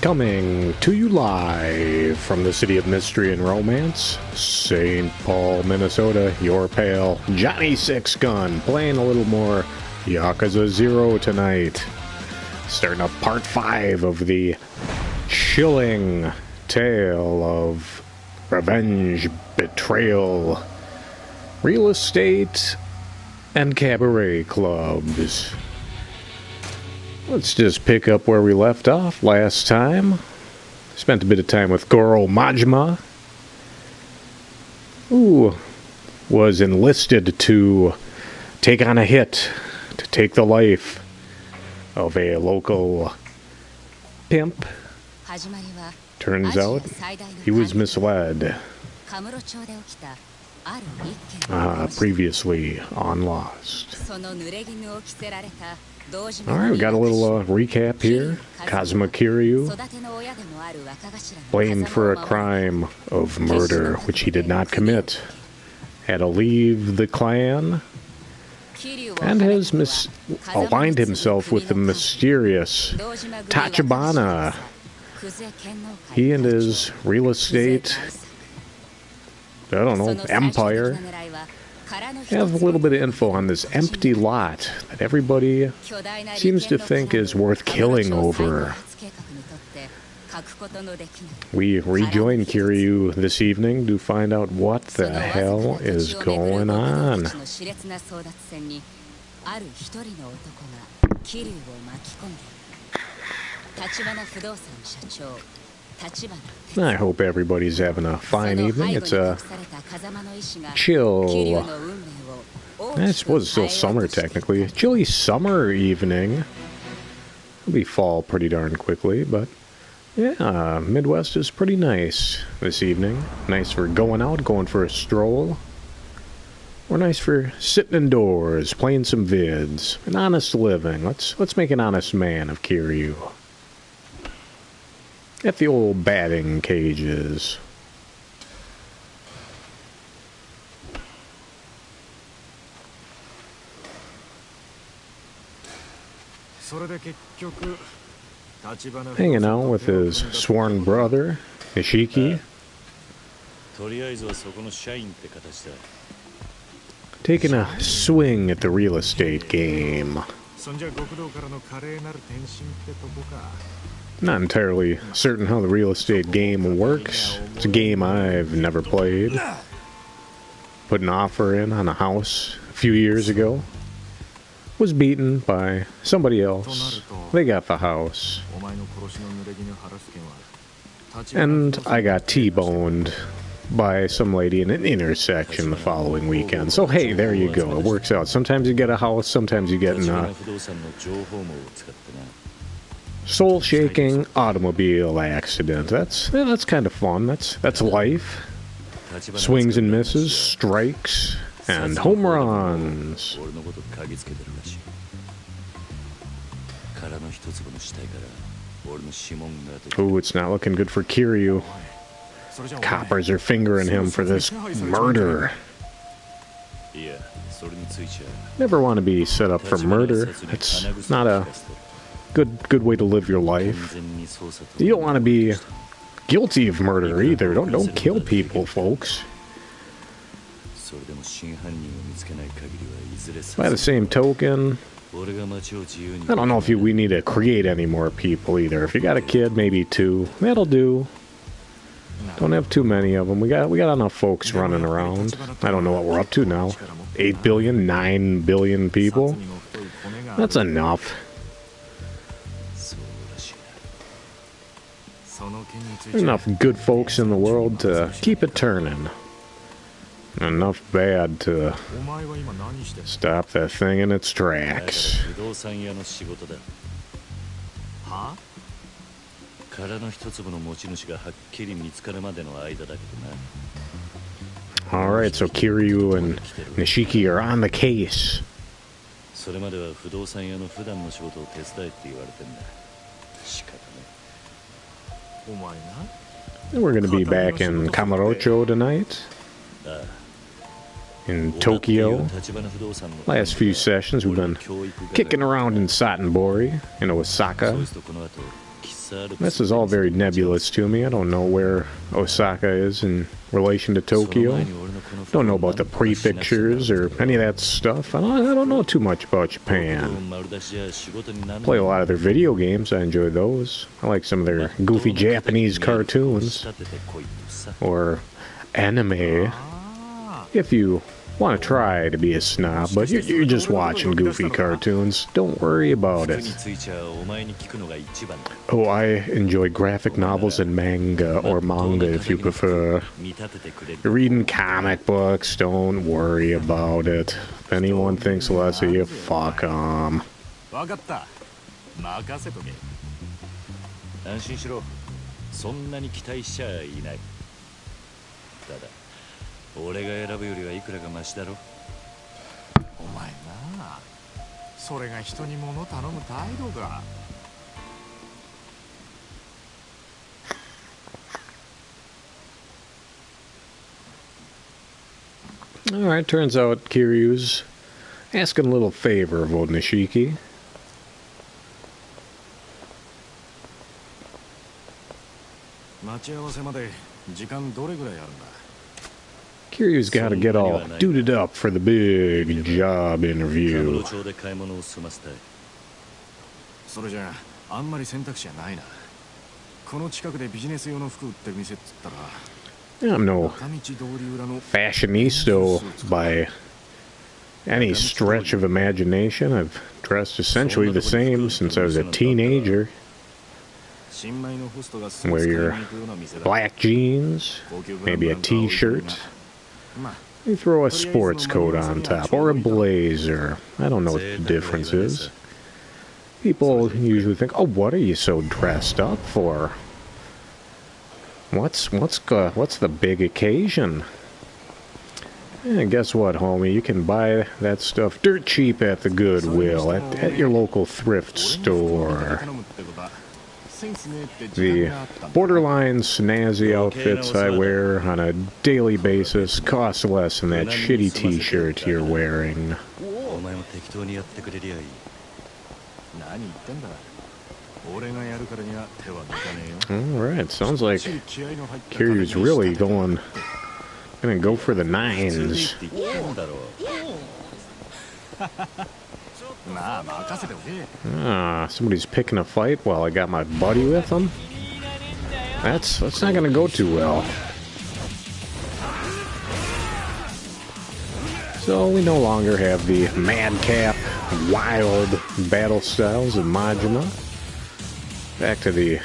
Coming to you live from the city of mystery and romance, St. Paul, Minnesota, your pal, Johnny Sixgun, playing a little more Yakuza 0 tonight. Starting up part 5 of the chilling tale of revenge, betrayal, real estate, and cabaret clubs. Let's just pick up where we left off last time. Spent a bit of time with Goro Majima, who was enlisted to take on a hit, to take the life of a local pimp. Turns out he was misled. Previously on Lost. Alright, we got a little recap here. Kazuma Kiryu, blamed for a crime of murder which he did not commit, had to leave the clan, and has aligned himself with the mysterious Tachibana. He and his real estate, I don't know, empire, have a little bit of info on this empty lot that everybody seems to think is worth killing over. We rejoin Kiryu this evening to find out what the hell is going on. I hope everybody's having a fine evening. It's a chill, I suppose it's still summer technically, chilly summer evening. It'll be fall pretty darn quickly, but yeah, Midwest is pretty nice this evening. Nice for going out, going for a stroll, or nice for sitting indoors, playing some vids. An honest living. Let's make an honest man of Kiryu. At the old batting cages. Hanging out with his sworn brother, Ishiki. Taking a swing at the real estate game. Not entirely certain how the real estate game works. It's a game I've never played. Put an offer in on a house a few years ago. Was beaten by somebody else. They got the house. And I got T-boned by some lady in an intersection the following weekend. So hey, there you go. It works out. Sometimes you get a house, sometimes you get a soul-shaking automobile accident. That's kind of fun. That's life. Swings and misses, strikes, and home runs. Ooh, it's not looking good for Kiryu. Coppers are fingering him for this murder. Never want to be set up for murder. It's not a good way to live your life. You don't want to be guilty of murder either. Don't kill people, folks. By the same token, I don't know if we need to create any more people either. If you got a kid, maybe 2. That'll do. Don't have too many of them. We got enough folks running around. I don't know what we're up to now. 8 billion, 9 billion people. That's enough. There's enough good folks in the world to keep it turning. Enough bad to stop that thing in its tracks. Alright, so Kiryu and Nishiki are on the case. And we're going to be back in Kamurocho tonight. In Tokyo. Last few sessions we've been kicking around in Satonbori, in Osaka. This is all very nebulous to me. I don't know where Osaka is in relation to Tokyo. Don't know about the prefectures or any of that stuff. I don't know too much about Japan. Play a lot of their video games. I enjoy those. I like some of their goofy Japanese cartoons. Or anime. If you want to try to be a snob, but you're just watching goofy cartoons. Don't worry about it. Oh, I enjoy graphic novels and manga, or manga if you prefer. You're reading comic books, don't worry about it. If anyone thinks less of you, fuck 'em. Alright, turns out Kiryu's asking a little favor of old Nishiki. Kiryu's got to get all duded up for the big job interview. I'm no fashionista by any stretch of imagination. I've dressed essentially the same since I was a teenager. Wear your black jeans, maybe a t-shirt. You throw a sports coat on top, or a blazer. I don't know what the difference is. People usually think, oh, what are you so dressed up for? What's the big occasion? And guess what, homie? You can buy that stuff dirt cheap at the Goodwill, at your local thrift store. The borderline snazzy outfits I wear on a daily basis cost less than that shitty t-shirt you're wearing. Alright, sounds like Kiryu's really gonna go for the nines. Somebody's picking a fight while I got my buddy with them. That's not gonna go too well. So we no longer have the madcap, wild battle styles of Majima. Back to the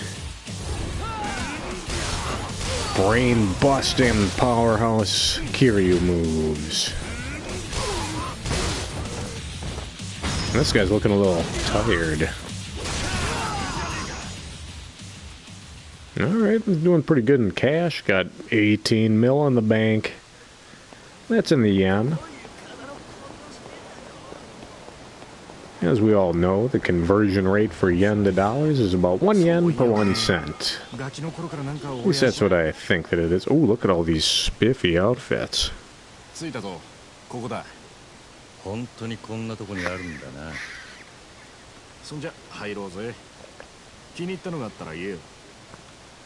brain-busting powerhouse Kiryu moves. This guy's looking a little tired. Alright, he's doing pretty good in cash. Got 18 mil in the bank. That's in the yen. As we all know, the conversion rate for yen to dollars is about 1 yen per 1 cent. At least that's what I think that it is. Oh, look at all these spiffy outfits. I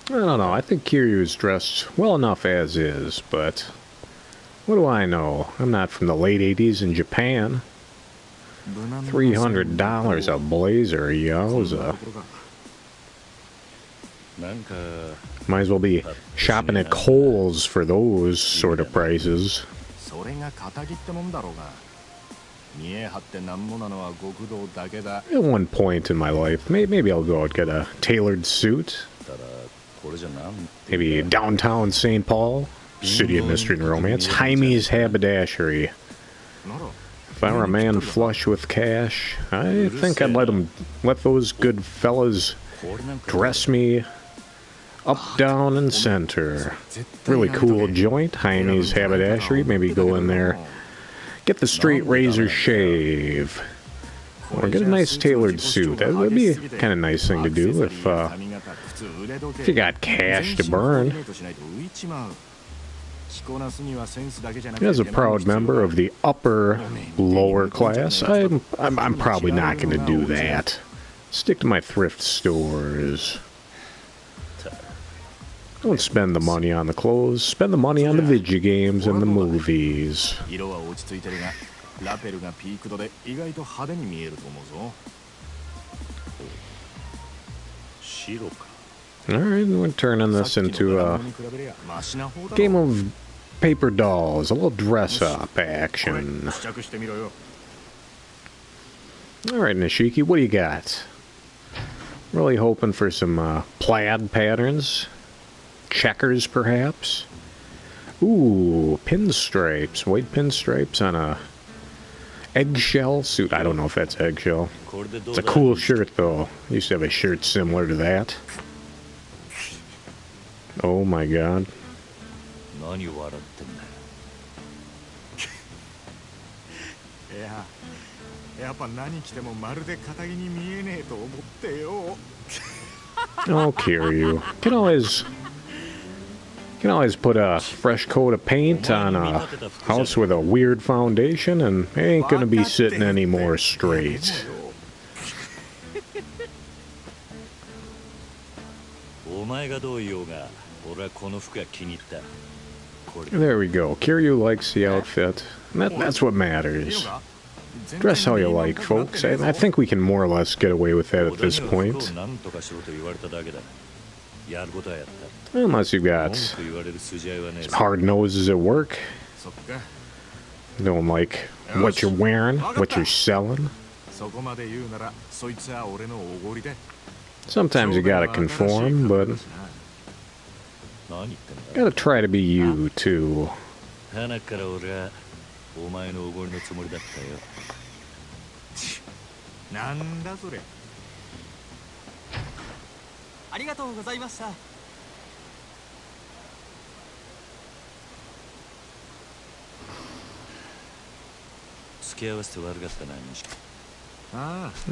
don't know. I think Kiryu's dressed well enough as is, but what do I know? I'm not from the late 80s in Japan. $300 a blazer, Yakuza. Might as well be shopping at Kohl's for those sort of prices. At one point in my life, maybe I'll go out and get a tailored suit. Maybe downtown St. Paul, city of mystery and romance, Jaime's haberdashery. If I were a man flush with cash, I think I'd let those good fellas dress me up, down, and center. Really cool joint, Jaime's haberdashery. Maybe go in there, get the straight razor shave, or get a nice tailored suit. That would be a kind of nice thing to do if you got cash to burn. As a proud member of the lower class, I'm probably not going to do that. Stick to my thrift stores. Don't spend the money on the clothes. Spend the money on the video games and the movies. Alright, we're turning this into a game of paper dolls. A little dress-up action. Alright, Nishiki, what do you got? Really hoping for some plaid patterns. Checkers, perhaps? Ooh, pinstripes. White pinstripes on a eggshell suit. I don't know if that's eggshell. It's a cool shirt, though. I used to have a shirt similar to that. Oh my god. Oh, Kiryu. Can always put a fresh coat of paint on a house with a weird foundation and it ain't gonna be sitting any more straight. There we go. Kiryu likes the outfit. That's what matters. Dress how you like, folks. I think we can more or less get away with that at this point. Unless you've got some hard noses at work. Don't like what you're wearing, what you're selling. Sometimes you gotta conform, but gotta try to be you, too.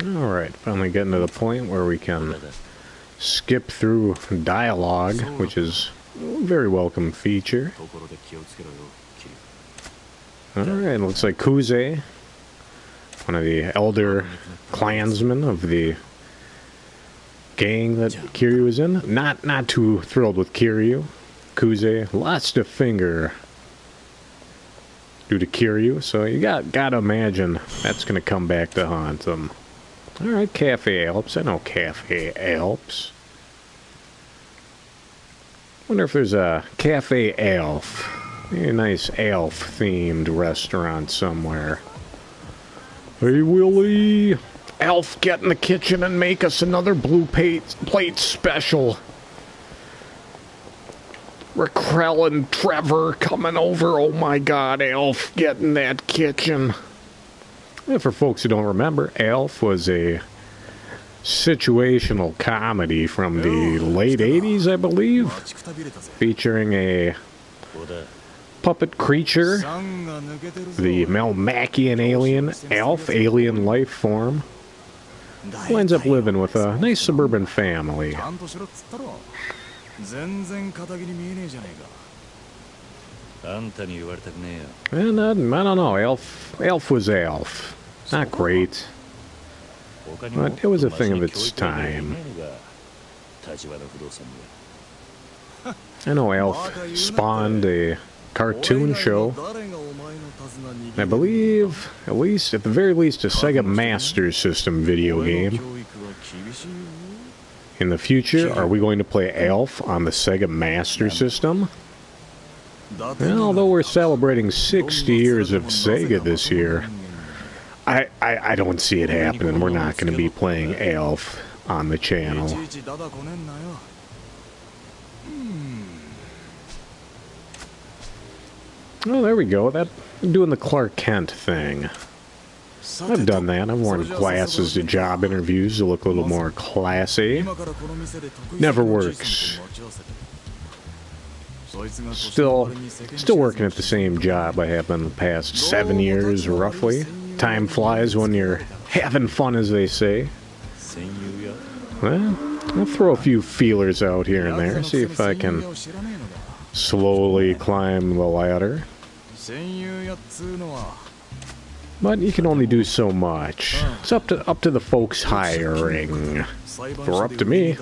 Alright, finally getting to the point where we can skip through dialogue, which is a very welcome feature. Alright, looks like Kuze, one of the elder clansmen of the gang that Kiryu is in. Not too thrilled with Kiryu. Kuze lost a finger due to Kiryu, so you gotta imagine that's gonna come back to haunt him. Alright, Cafe Alps. I know Cafe Alps. Wonder if there's a Cafe Elf. Maybe a nice elf-themed restaurant somewhere. Hey, Willie! Elf, get in the kitchen and make us another blue plate special. Raquel and Trevor coming over. Oh my god, Elf, get in that kitchen. And for folks who don't remember, Elf was a situational comedy from the late 80s, I believe, featuring a puppet creature, the Melmacian alien, Elf, alien life form, who ends up living with a nice suburban family. And I don't know, Elf was Elf. Not great, but it was a thing of its time. I know Elf spawned a cartoon show. I believe, at the very least, a Sega Master System video game. In the future, are we going to play Elf on the Sega Master System? Well, although we're celebrating 60 years of Sega this year, I don't see it happening. We're not going to be playing Elf on the channel. Oh, there we go. Doing the Clark Kent thing. I've done that. I've worn glasses to job interviews to look a little more classy. Never works. Still working at the same job I have been the past 7 years, roughly. Time flies when you're having fun, as they say. Well, I'll throw a few feelers out here and there, see if I can slowly climb the ladder. But you can only do so much. It's up to the folks hiring. If it were up to me,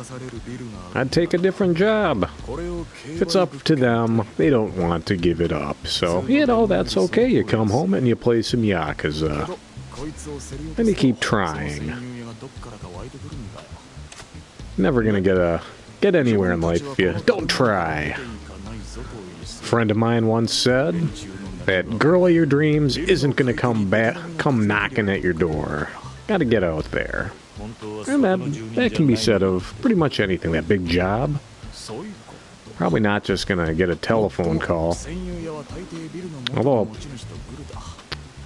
I'd take a different job. If it's up to them, they don't want to give it up. So, you know, that's okay. You come home and you play some Yakuza. And you keep trying. Never gonna get anywhere in life if you don't try. A friend of mine once said, that girl of your dreams isn't gonna come knocking at your door. Gotta get out there. And that can be said of pretty much anything. That big job, probably not just gonna get a telephone call. Although,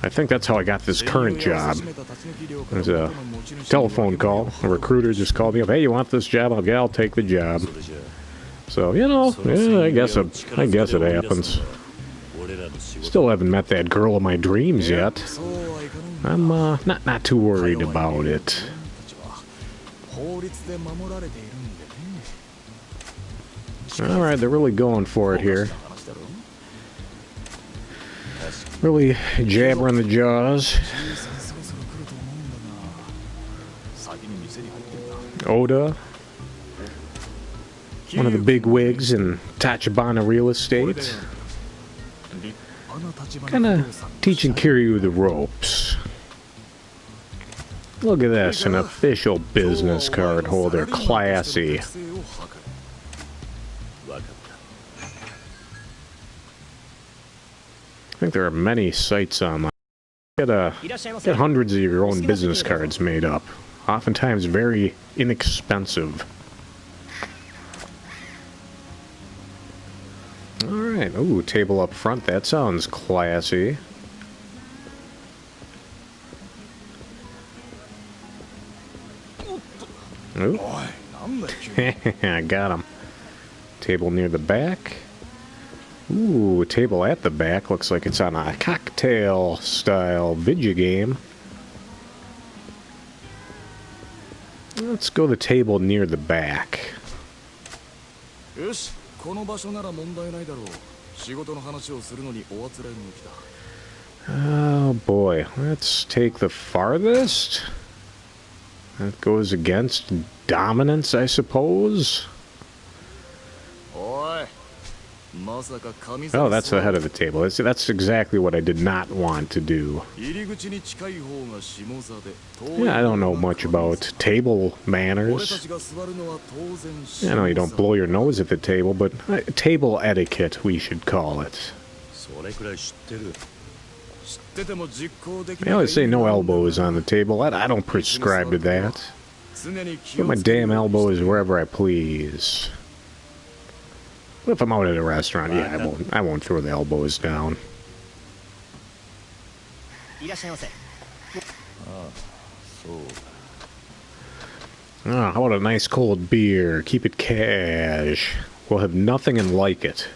I think that's how I got this current job. There's a telephone call. A recruiter just called me up. Hey, you want this job? I'll take the job. So, you know, yeah, I guess it happens. Still haven't met that girl of my dreams yet. I'm not too worried about it. Alright, they're really going for it here. Really jabbering the jaws. Oda, one of the big wigs in Tachibana Real Estate. Kind of teaching Kiryu the ropes. Look at this, an official business card holder, classy. I think there are many sites online. Get hundreds of your own business cards made up. Oftentimes very inexpensive. Alright, ooh, table up front, that sounds classy. Ooh. I got him. Table near the back. Ooh, table at the back. Looks like it's on a cocktail-style video game. Let's go the table near the back. Oh boy, let's take the farthest. That goes against dominance, I suppose. Oh, that's the head of the table. That's exactly what I did not want to do. Yeah, I don't know much about table manners. I know you don't blow your nose at the table, but table etiquette, we should call it. They always say no elbows on the table. I don't prescribe to that. Put my damn elbows wherever I please. If I'm out at a restaurant, yeah, I won't throw the elbows down. Ah, how about a nice cold beer? Keep it cash. We'll have nothing and like it.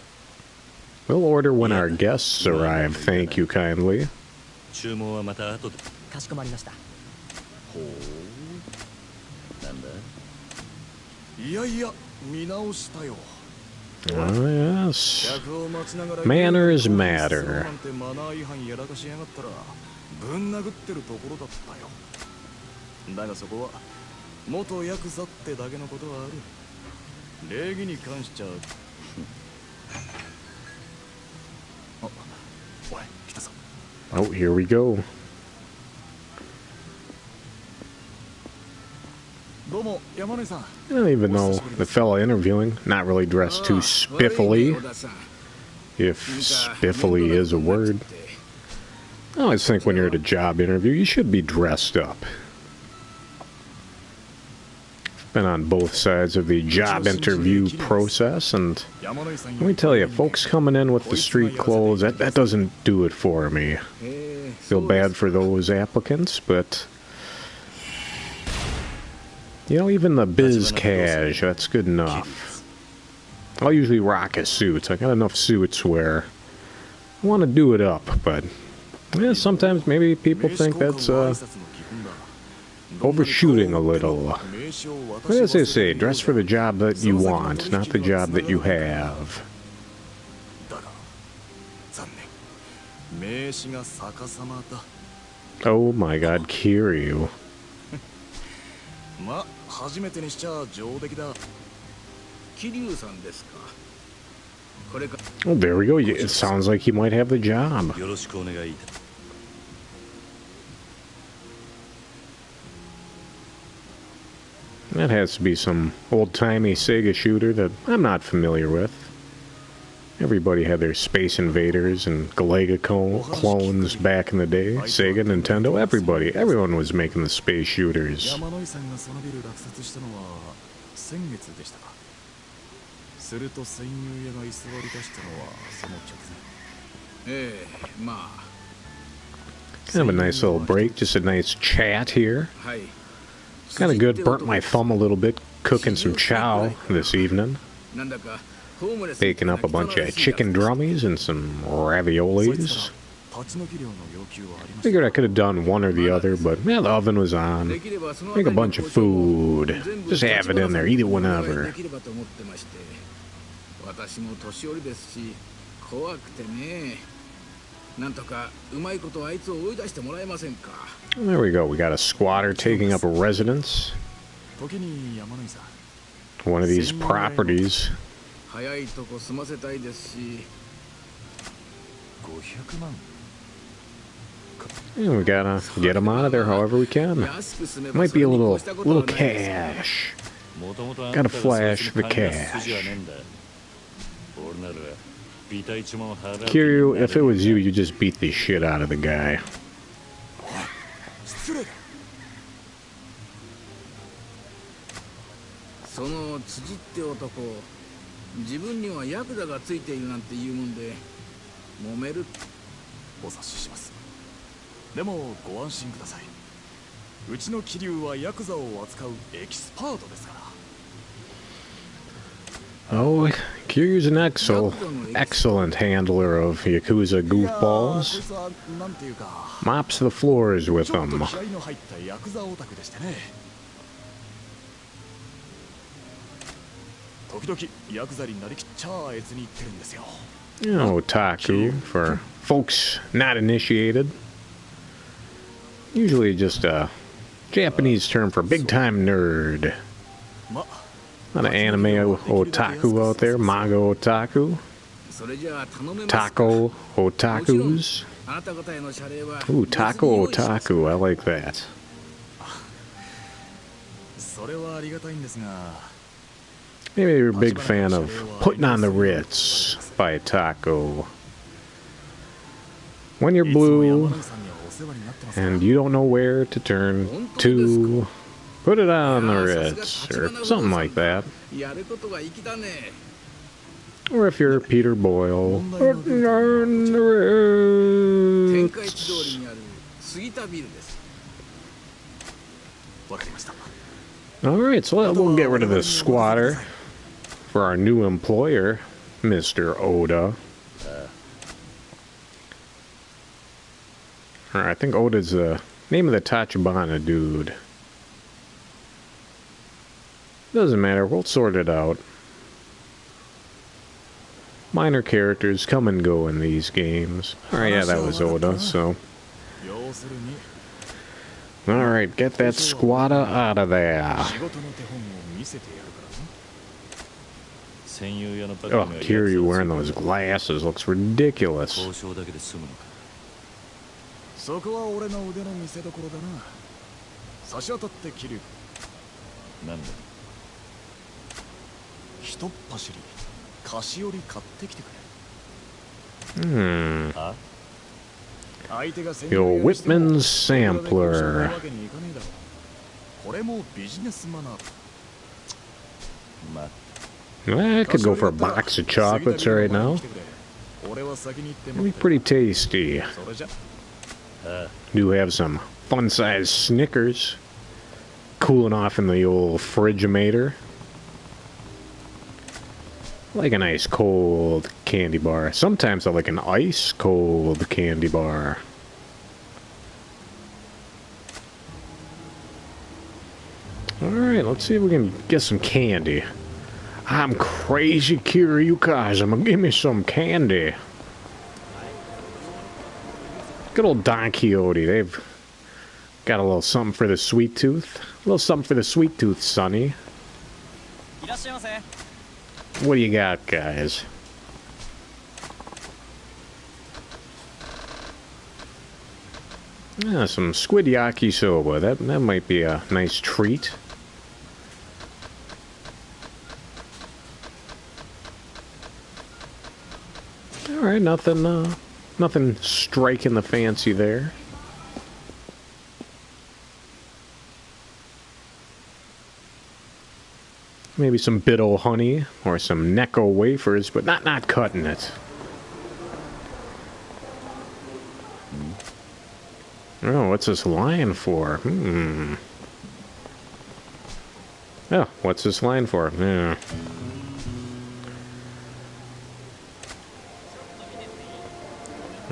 We'll order when our guests arrive, thank you kindly. Oh, yes. Manners matter. Oh, here we go. I don't even know the fella interviewing, not really dressed too spiffily, if spiffily is a word. I always think when you're at a job interview, you should be dressed up. I've been on both sides of the job interview process, and let me tell you, folks coming in with the street clothes, that doesn't do it for me. Feel bad for those applicants, but you know, even the biz cash, that's good enough. I'll usually rock a suit. I got enough suits where I want to do it up, but yeah, sometimes maybe people think that's overshooting a little. But as they say, dress for the job that you want, not the job that you have. Oh my god, Kiryu. Oh, there we go. It sounds like he might have the job. That has to be some old-timey Sega shooter that I'm not familiar with. Everybody had their Space Invaders and Galaga clones back in the day. Sega, Nintendo, everyone was making the space shooters. Kind of a nice little break, just a nice chat here. Kind of good, burnt my thumb a little bit cooking some chow this evening. Baking up a bunch of chicken drummies and some raviolis. Figured I could have done one or the other, but yeah, the oven was on. Make a bunch of food. Just have it in there, eat it whenever. There we go, we got a squatter taking up a residence. One of these properties. And we gotta get him out of there however we can. Might be a little cash. Gotta flash the cash. Kiryu, if it was you, you just beat the shit out of the guy. Oh, Kiryu's an excellent handler of Yakuza goofballs. Mops the floors with them. You know, otaku, for folks not initiated. Usually just a Japanese term for big-time nerd. A lot of anime otaku out there, manga otaku, taco otakus. Ooh, taco otaku, I like that. Maybe you're a big fan of Putting on the Ritz by Taco. When you're blue and you don't know where to turn to, put it on the Ritz, or something like that. Or if you're Peter Boyle, put it on the Ritz. Alright, so we'll get rid of this squatter for our new employer, Mr. Oda. Alright, I think Oda's the name of the Tachibana dude. Doesn't matter, we'll sort it out. Minor characters come and go in these games. Alright, yeah, that was Oda, so... Alright, get that squatter out of there. Oh, Kiryu wearing those glasses looks ridiculous. Your Whitman's sampler. I could go for a box of chocolates right now. It'd be pretty tasty. Do have some fun-sized Snickers cooling off in the old Frigimator. I like a nice cold candy bar. Sometimes I like an ice cold candy bar. Alright, let's see if we can get some candy. I'm crazy Kiryu Kazuma, give me some candy. Good old Don Quixote, they've Got a little something for the sweet tooth. A little something for the sweet tooth, Sonny. What do you got, guys? Yeah, some squid yakisoba. That might be a nice treat. All right, nothing striking the fancy there. Maybe some Bitto honey or some Necco wafers, but not cutting it. Oh, what's this line for? Oh, what's this line for? Yeah.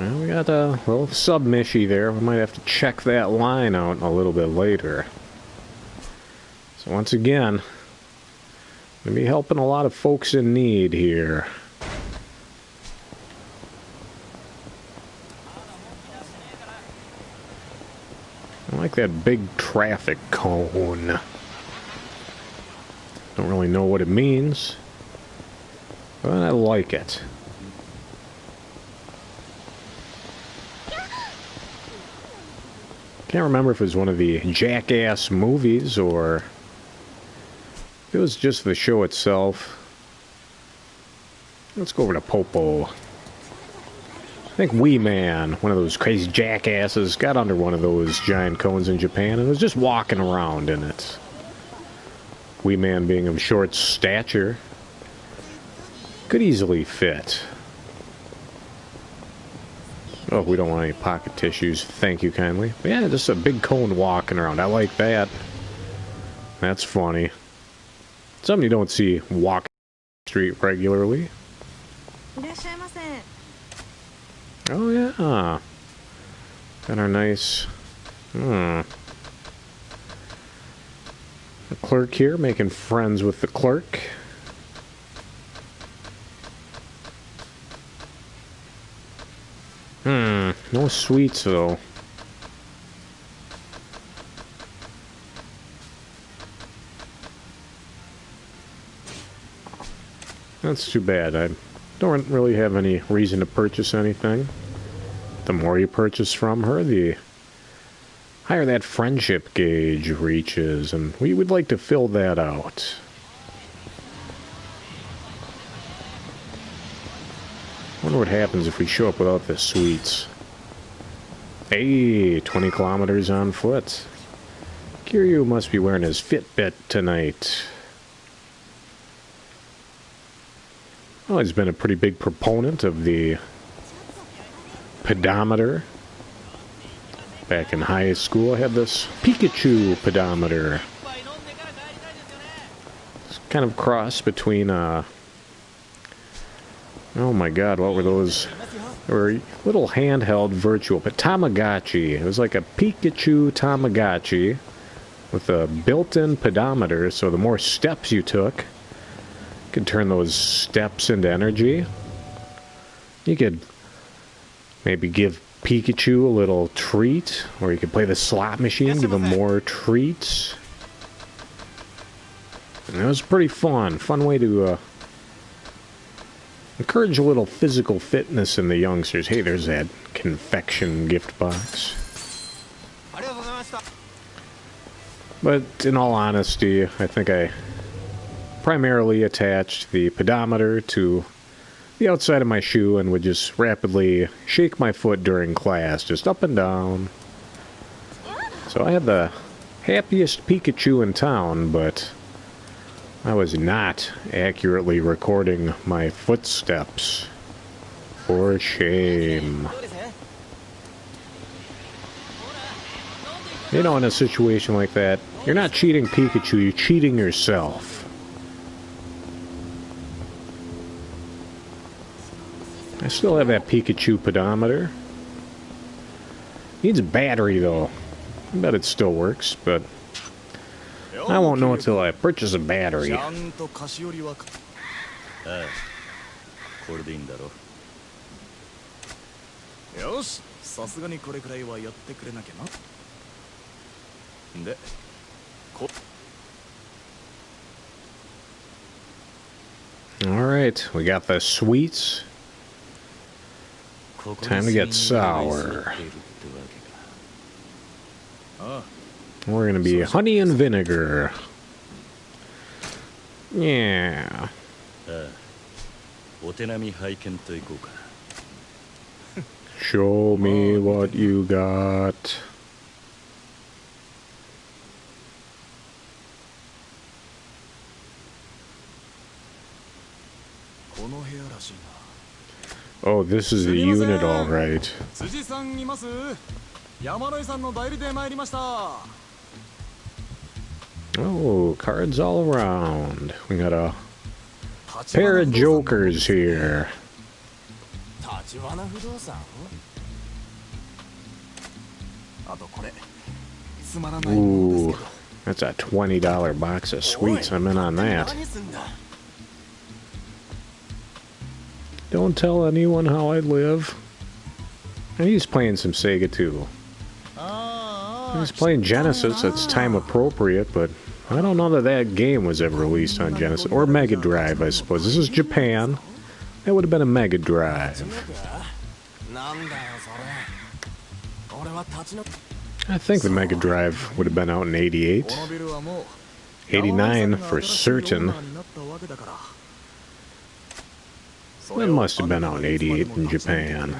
Well, we got a little submishy there. We might have to check that line out a little bit later. So once again, going to be helping a lot of folks in need here. I like that big traffic cone. Don't really know what it means, but I like it. Can't remember if it was one of the Jackass movies or if it was just the show itself. Let's go over to Popo. I think Wee Man, one of those crazy jackasses, got under one of those giant cones in Japan and was just walking around in it. Wee Man, being of short stature, could easily fit. Oh, we don't want any pocket tissues. Thank you kindly. But yeah, just a big cone walking around. I like that. That's funny. Something you don't see walking the street regularly. Oh yeah. Got our nice the clerk here, making friends with the clerk. No sweets though. That's too bad. I don't really have any reason to purchase anything. The more you purchase from her, the higher that friendship gauge reaches, and we would like to fill that out. Wonder what happens if we show up without the sweets. Hey, 20 kilometers on foot. Kiryu must be wearing his Fitbit tonight. Well, he's been a pretty big proponent of the pedometer. Back in high school, I had this Pikachu pedometer. It's kind of cross between, oh my god, what were those? They were little handheld virtual, but Tamagotchi. It was like a Pikachu Tamagotchi with a built-in pedometer, so the more steps you took, you could turn those steps into energy. You could maybe give Pikachu a little treat, or you could play the slot machine, give him more treats. And it was pretty fun. Fun way to encourage a little physical fitness in the youngsters. Hey, there's that confection gift box. But in all honesty, I think I primarily attached the pedometer to the outside of my shoe and would just rapidly shake my foot during class, just up and down. So I had the happiest Pikachu in town, but I was not accurately recording my footsteps. For shame. You know, in a situation like that, you're not cheating Pikachu, you're cheating yourself. I still have that Pikachu pedometer. Needs a battery, though. I bet it still works, but I won't know until I purchase a battery. Alright, we got the sweets. Time to get sour. We're gonna be honey and vinegar. Yeah. Show me what you got. Oh, this is the unit, all right. Oh, cards all around. We got a pair of jokers here. Ooh, that's a $20 box of sweets. I'm in on that. Don't tell anyone how I live. And he's playing some Sega too. He's playing Genesis. That's time appropriate, but I don't know that that game was ever released on Genesis or Mega Drive. I suppose this is Japan. That would have been a Mega Drive. I think the Mega Drive would have been out in '88, '89 for certain. It must have been out in '88 in Japan.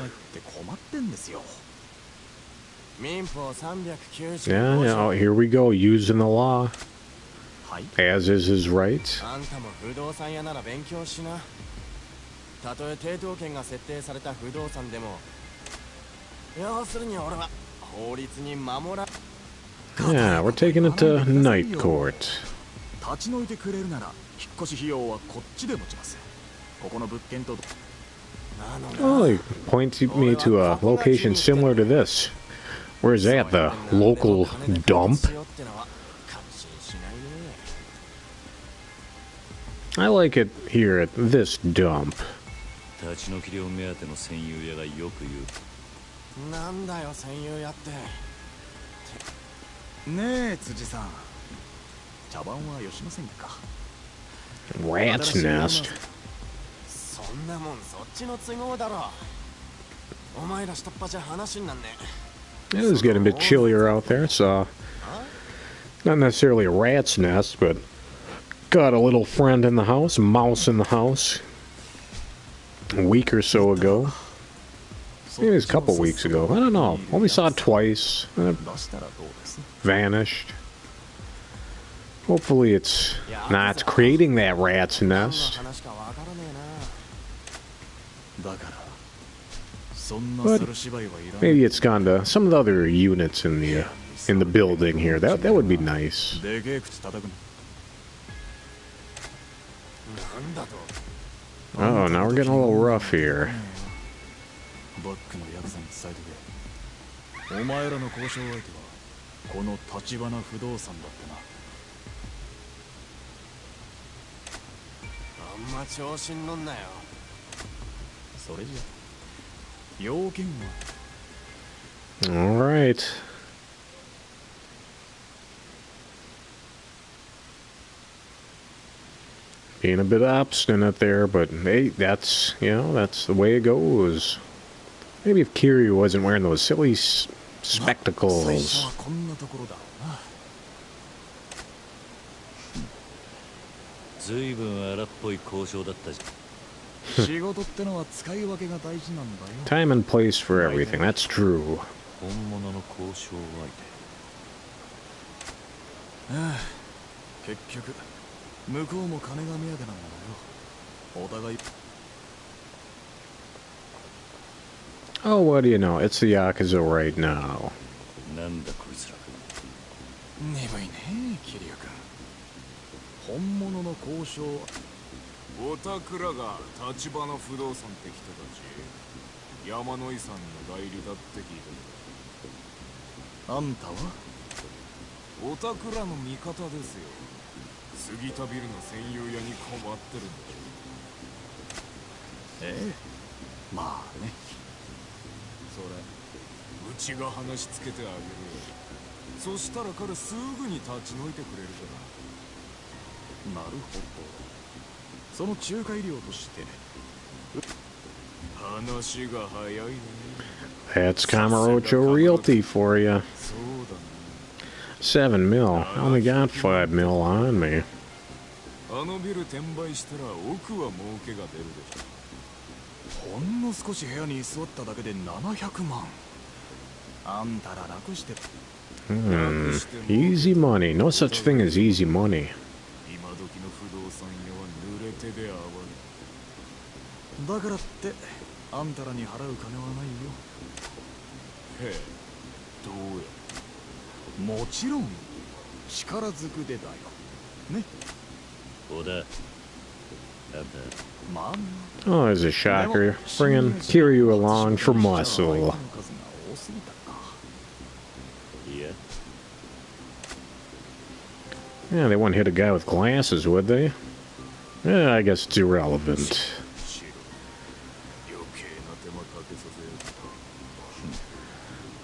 Yeah, here we go, using the law. As is his right. Yeah, we're taking it to night court. Oh, he pointed me to a location similar to this. Where's that? The local dump? I like it here at this dump. Rat's nest. It was getting a bit chillier out there, so not necessarily a rat's nest, but got a little friend in the house, a mouse in the house, a week or so ago. Maybe it was a couple weeks ago. I don't know. Only saw it twice. Vanished. Hopefully it's not creating that rat's nest. But maybe it's gone to some of the other units in the building here. That would be nice. Oh, now we're getting a little rough here. All right. Being a bit obstinate there, but hey, that's, that's the way it goes. Maybe if Kiryu wasn't wearing those silly spectacles. Time and place for everything, that's true. Oh, what do you know? It's the Yakuza right now. そしたら彼すぐに立ち退いてくれるから。なるほど。その仲介料として話が早いね。 That's Camarocho Realty for you. 7 mil. I only got 5 mil on me. あのビル転売したら奥は儲けが出るでしょ。ほんの少し部屋に居座っただけで700万。あんたら楽して。Easy money. No such thing as easy money. 今時の不動産屋は濡れ手で合わぬ。だからってあんたらに払う金はないよ。へえ、どうや。もちろん力ずくでだよね。小田、Oh, there's a shocker. Bringing Kiryu along for muscle. Yeah, they wouldn't hit a guy with glasses, would they? Yeah, I guess it's irrelevant.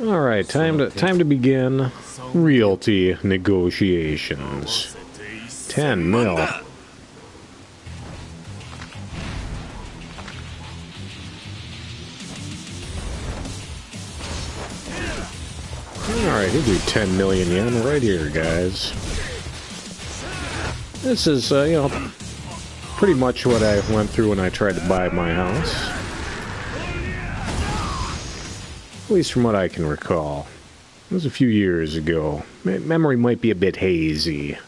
All right, time to begin realty negotiations. 10 mil. Alright, he'll do 10 million yen right here, guys. This is, you know, pretty much what I went through when I tried to buy my house. At least from what I can recall. It was a few years ago. Memory might be a bit hazy.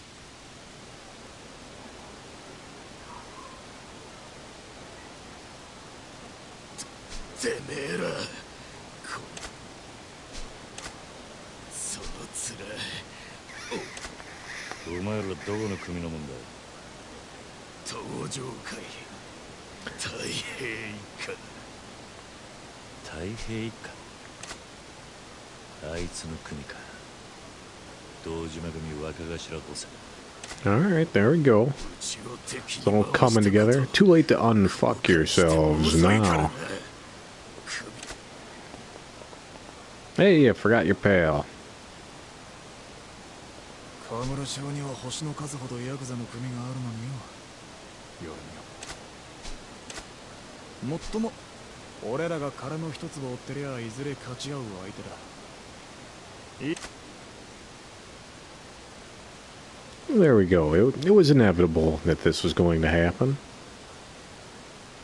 Alright, there we go. It's all coming together. Too late to unfuck yourselves now. Hey, you forgot your pal. 河村町には星の数ほどヤクザの組があるのによ。もっとも俺らが殻の一粒を追ってりゃいずれ勝ち合う相手だ。There we go. It was inevitable that this was going to happen.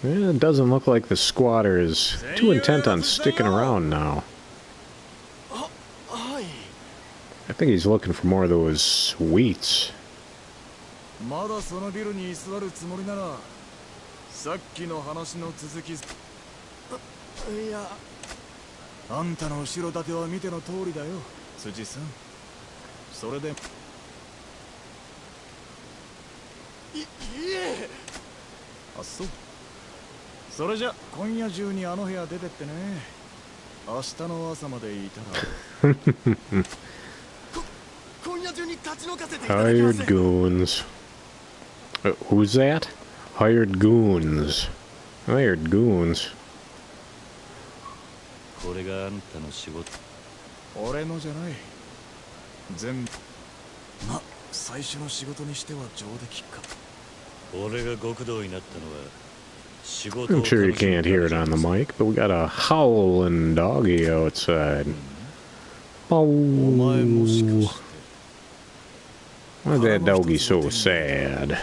Yeah, it doesn't look like the squatter is too intent on sticking around now. I think he's looking for more of those sweets. まだそのビルに居座るつもりなら、さっきの話の続き。いや、あんたの後ろ盾は見ての通りだよ、辻さん。それで。いえ。あ、そう。それじゃ今夜中にあの部屋出てってね。明日の朝までいたら。Hired goons. Who's that? Hired goons. Hired goons. これがあんたの仕事。俺のじゃない。全部。ま、最初の仕事にしては上出来か。俺が極道になったのは。I'm sure you can't hear it on the mic, but we got a howling doggy outside. Oh. Why is that doggy so sad?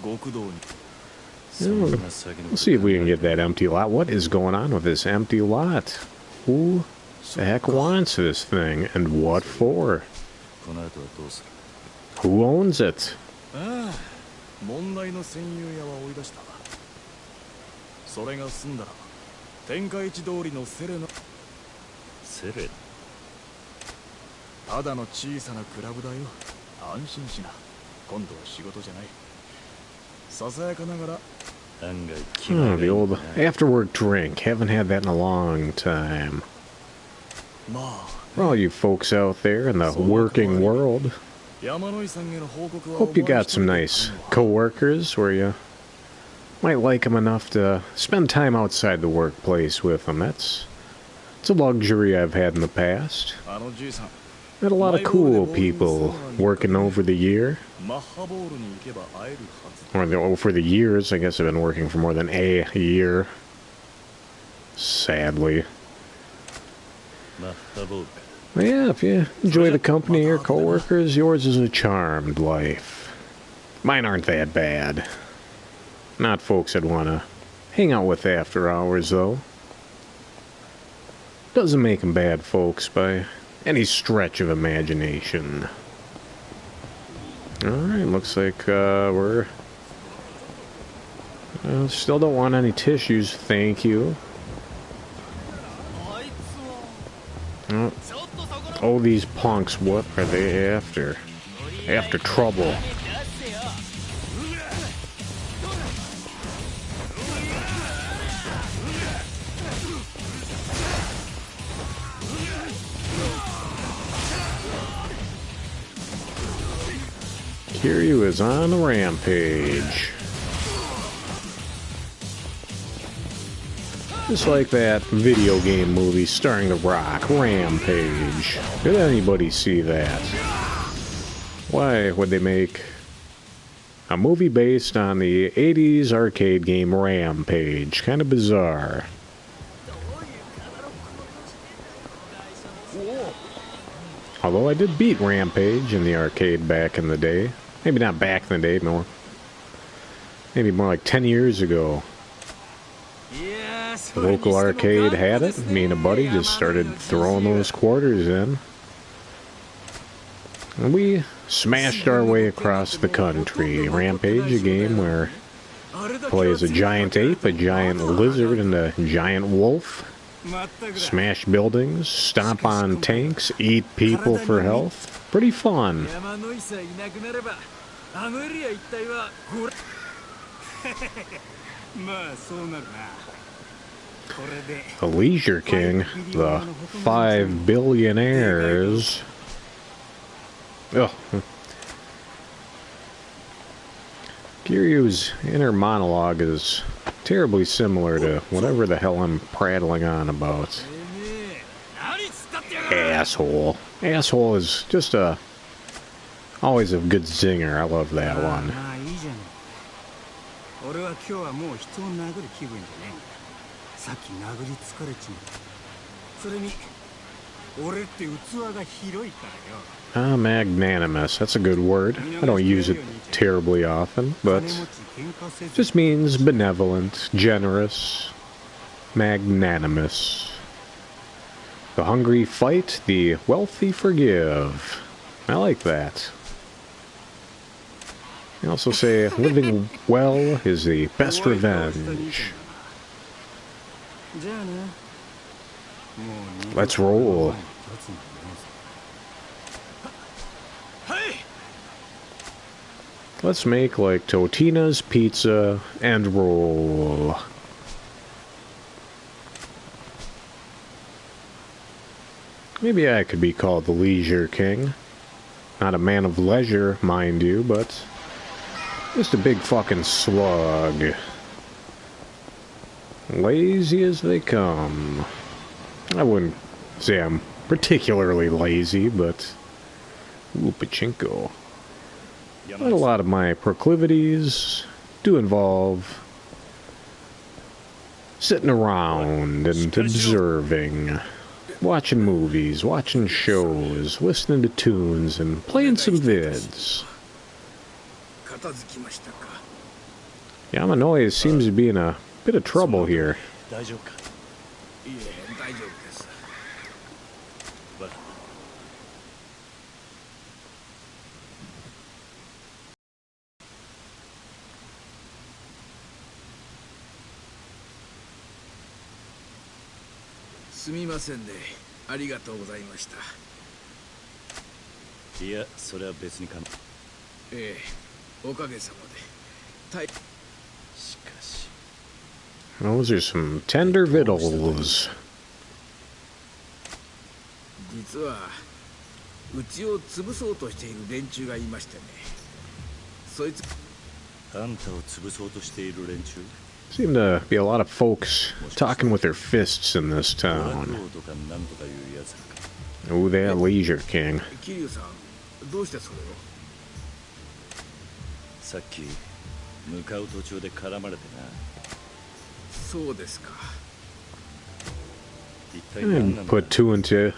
Let's see if we can get that empty lot. What is going on with this empty lot? Who the heck wants this thing, and what for? Who owns it? Oh, the old after-work drink. Haven't had that in a long time. For all you folks out there in the working world, hope you got some nice co-workers where you might like them enough to spend time outside the workplace with them. It's a luxury I've had in the past. Had a lot of cool people working over the year. Over the years, I guess I've been working for more than a year. Sadly. But yeah, if you enjoy the company of your coworkers, yours is a charmed life. Mine aren't that bad. Not folks I'd want to hang out with after hours, though. Doesn't make them bad folks by any stretch of imagination. Alright, looks like we're... still don't want any tissues, thank you. Oh, these punks, what are they after? After trouble. Kiryu is on the rampage. Just like that video game movie starring The Rock, Rampage. Did anybody see that? Why would they make a movie based on the 80s arcade game Rampage? Kind of bizarre. Although I did beat Rampage in the arcade back in the day. Maybe not back in the day, maybe more like 10 years ago. The local arcade had it. Me and a buddy just started throwing those quarters in. And we smashed our way across the country. Rampage, a game where you play as a giant ape, a giant lizard, and a giant wolf. Smash buildings, stomp on tanks, eat people for health. Pretty fun. The Leisure King, the 5 billionaires. Ugh. Kiryu's inner monologue is terribly similar to whatever the hell I'm prattling on about. Asshole. Asshole is just always a good zinger. I love that one. Magnanimous. That's a good word. I don't use it terribly often, but it just means benevolent, generous, magnanimous. The hungry fight, the wealthy forgive. I like that. They also say living well is the best revenge. Let's roll. Let's make like Totina's pizza and roll. Maybe I could be called the Leisure King. Not a man of leisure, mind you, but just a big fucking slug. Lazy as they come. I wouldn't say I'm particularly lazy, but ooh, pachinko. But a lot of my proclivities do involve sitting around and observing, watching movies, watching shows, listening to tunes, and playing some vids. Yamanoi seems to be in a bit of trouble here. Those are some tender victuals. Seem to be a lot of folks talking with their fists in this town. Oh, that Leisure King. 桐生さんどうしてそれをさっき向かう途中で絡まれてなそうですか And put two and two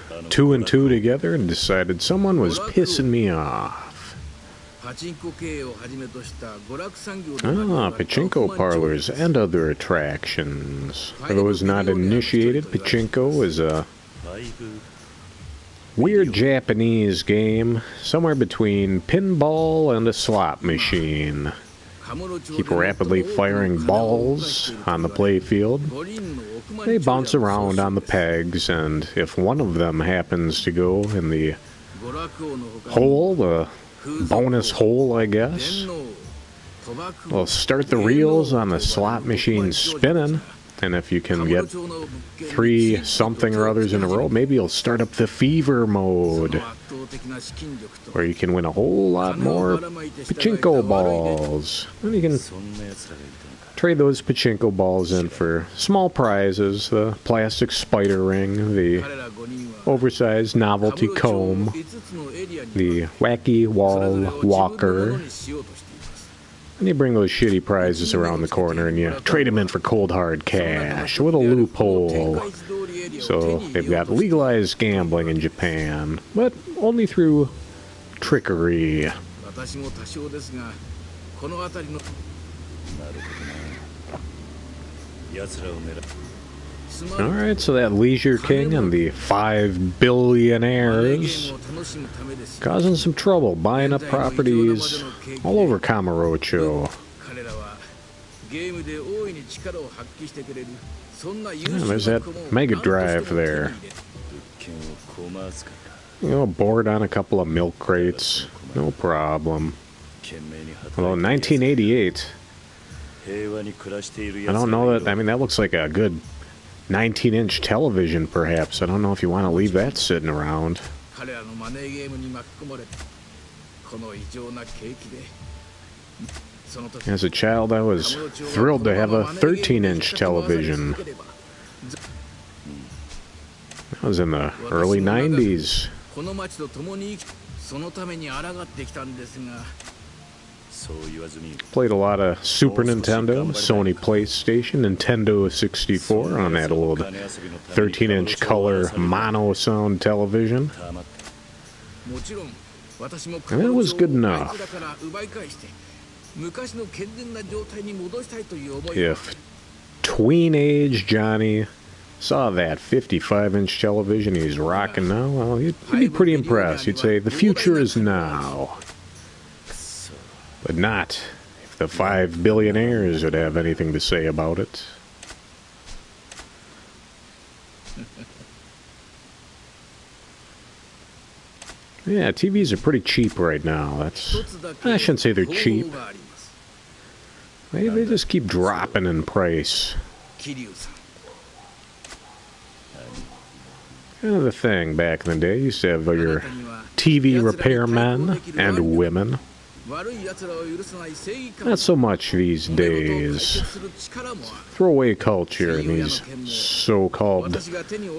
together and decided someone was pissing me off. パチンコ経営をはじめとした娯楽産業 Ah, pachinko parlors and other attractions. For those not initiated, pachinko is a weird Japanese game, somewhere between pinball and a slot machine. Keep rapidly firing balls on the playfield. They bounce around on the pegs, and if one of them happens to go in the hole, the bonus hole, I guess, we'll start the reels on the slot machine spinning, and if you can get 3 something or others in a row, maybe you'll start up the fever mode, where you can win a whole lot more pachinko balls. And you can trade those pachinko balls in for small prizes, the plastic spider ring, the oversized novelty comb, the wacky wall walker. And you bring those shitty prizes around the corner and you trade them in for cold hard cash with a loophole. So they've got legalized gambling in Japan, but only through trickery. Alright, so that Leisure King and the 5 billionaires causing some trouble, buying up properties all over Kamurocho. Yeah, there's that Mega Drive there. You know, bored on a couple of milk crates, no problem. Although in 1988, I don't know that, I mean, that looks like a good 19-inch television, perhaps. I don't know if you want to leave that sitting around. As a child, I was thrilled to have a 13-inch television. That was in the early 90s. Played a lot of Super Nintendo, Sony PlayStation, Nintendo 64 on that old 13-inch color mono sound television. And it was good enough. If tween-age Johnny saw that 55-inch television he's rocking now, well, he'd be pretty impressed. He'd say, the future is now. But not if the 5 billionaires would have anything to say about it. Yeah, TVs are pretty cheap right now. I shouldn't say they're cheap. They just keep dropping in price. Kind of the thing back in the day. You used to have your TV repairmen and women. Not so much these days. Throwaway culture in these so-called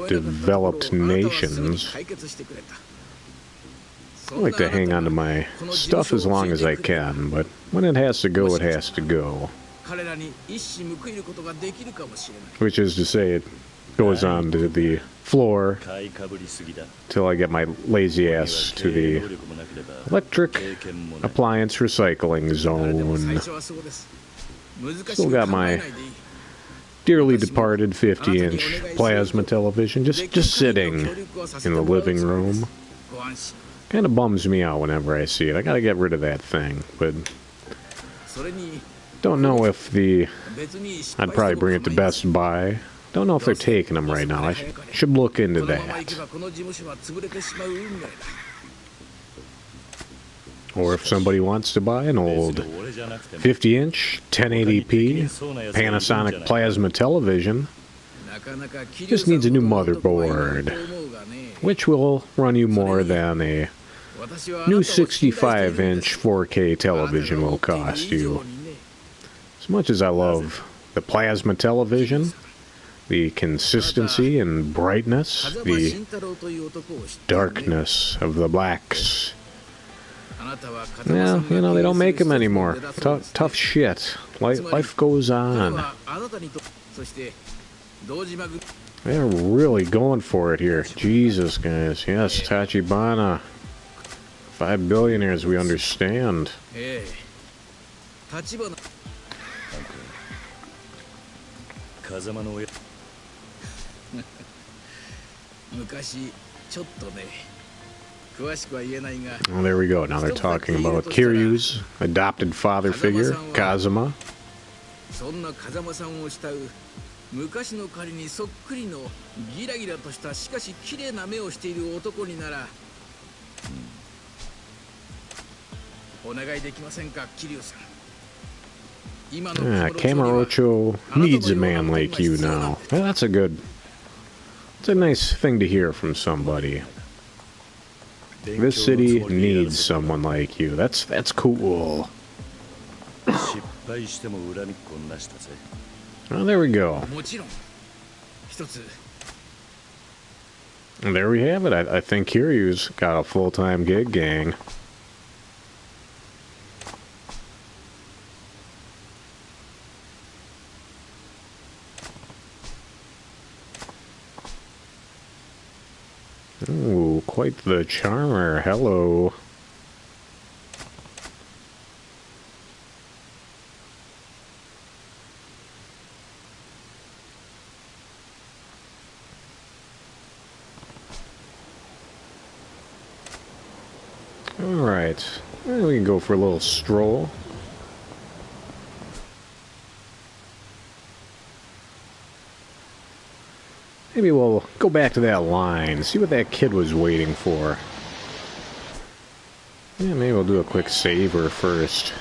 developed nations. I like to hang on to my stuff as long as I can, but when it has to go, it has to go. Which is to say, it goes on to the floor till I get my lazy ass to the electric appliance recycling zone. Still got my dearly departed 50-inch plasma television just sitting in the living room. Kind of bums me out whenever I see it. I gotta get rid of that thing, but don't know if I'd probably bring it to Best Buy. Don't know if they're taking them right now. I should look into that. Or if somebody wants to buy an old 50-inch 1080p Panasonic plasma television, just needs a new motherboard, which will run you more than a new 65-inch 4K television will cost you. As much as I love the plasma television, The consistency and brightness, the darkness of the blacks. Yeah, you know, they don't make them anymore. Tough shit. Life goes on. They're really going for it here. Jesus, guys. Yes, Tachibana. 5 billionaires, we understand. Oh, there we go. Now they're talking about Kiryu's adopted father figure, Kazuma. 昔の仮にそっくりのギラギラとしたしかし綺麗な目をしている男になら、お願いできませんか、桐生さん。Kamurocho needs a man like you now. Well, that's a nice thing to hear from somebody. This city needs someone like you. That's cool. Oh, there we go. And there we have it. I think Kiryu's got a full-time gig, gang. Ooh, quite the charmer. Hello. Alright, we can go for a little stroll. Maybe we'll go back to that line, see what that kid was waiting for. Yeah, maybe we'll do a quick saver first.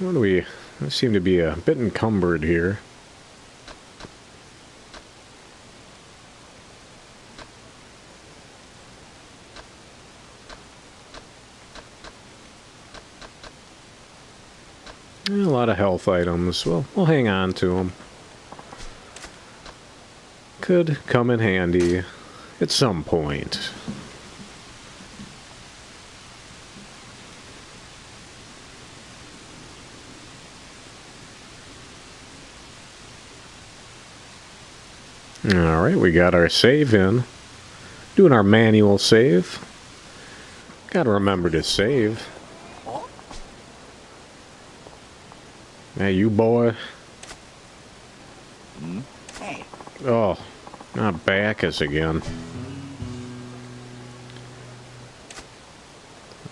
We seem to be a bit encumbered here. A lot of health items. We'll hang on to them. Could come in handy at some point. Alright, we got our save in. Doing our manual save. Gotta remember to save. Hey, you boy. Oh, not Bacchus again.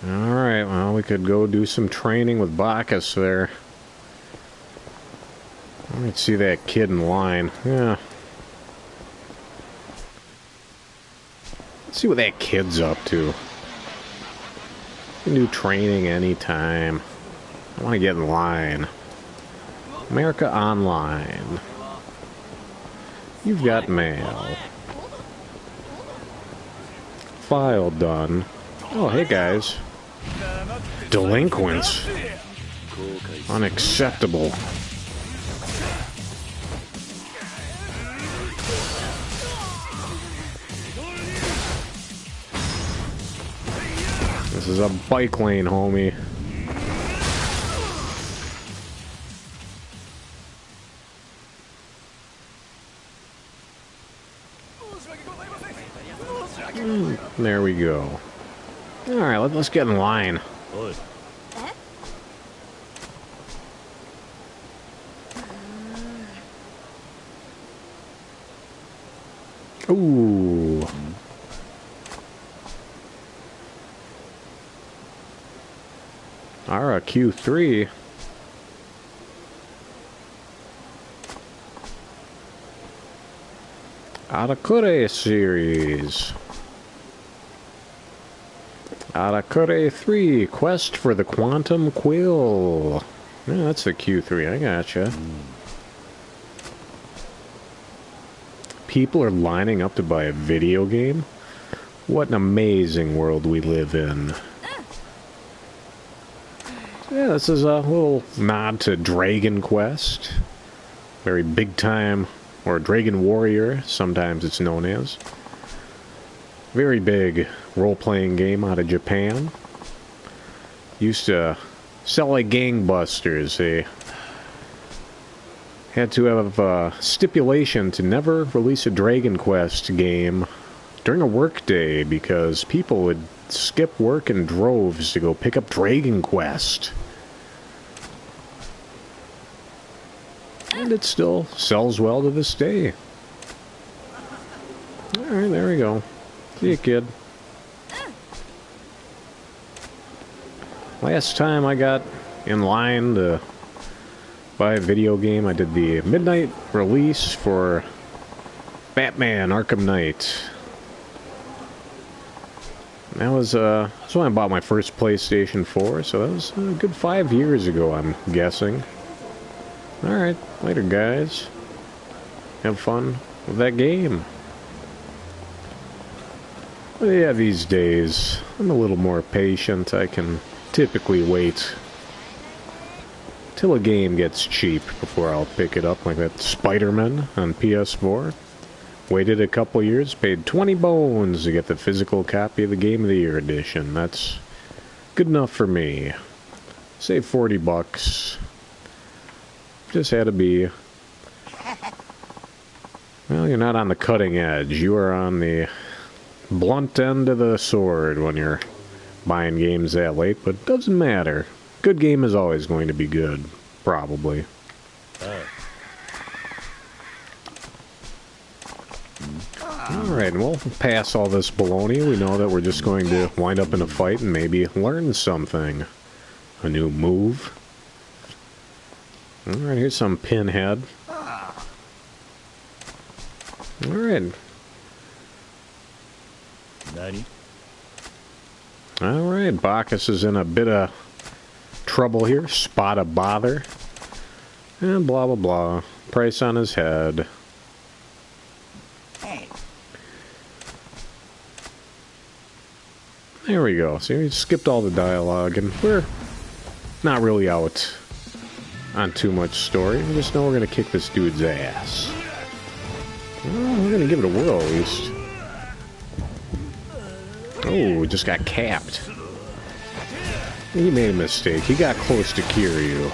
Alright, well, we could go do some training with Bacchus there. Let's see that kid in line. Yeah. Let's see what that kid's up to. You can do training anytime. I want to get in line. America Online. You've got mail. File done. Oh, hey guys. Delinquents. Unacceptable. This is a bike lane, homie. There we go. Alright, let's get in line. Ooh. Ara Q3. Arakure series. Arakure 3, Quest for the Quantum Quill. Yeah, that's the Q3, I gotcha. People are lining up to buy a video game? What an amazing world we live in. Yeah, this is a little nod to Dragon Quest. Very big time, or Dragon Warrior, sometimes it's known as. Very big role-playing game out of Japan. Used to sell like gangbusters. They had to have a stipulation to never release a Dragon Quest game during a work day because people would skip work in droves to go pick up Dragon Quest. And it still sells well to this day. Alright, there we go. See you, kid. Last time I got in line to buy a video game, I did the midnight release for Batman Arkham Knight. That was that's when I bought my first PlayStation 4, so that was a good 5 years ago, I'm guessing. Alright, later guys. Have fun with that game. But yeah, these days, I'm a little more patient. I can typically wait till a game gets cheap before I'll pick it up, like that Spider-Man on PS4. Waited a couple years, paid 20 bones to get the physical copy of the Game of the Year edition. That's good enough for me. Save 40 bucks. Just had to be... Well, you're not on the cutting edge. You are on the blunt end of the sword when you're buying games that late, but it doesn't matter. Good game is always going to be good. Probably. Alright, we'll pass all this baloney. We know that we're just going to wind up in a fight and maybe learn something. A new move. Alright, here's some pinhead. Alright. Alright, Bacchus is in a bit of trouble here. Spot of bother. And blah blah blah. Price on his head. There we go. See, we skipped all the dialogue, and we're not really out on too much story. We just know we're going to kick this dude's ass. Well, we're going to give it a whirl, at least. Oh, just got capped. He made a mistake. He got close to Kiryu.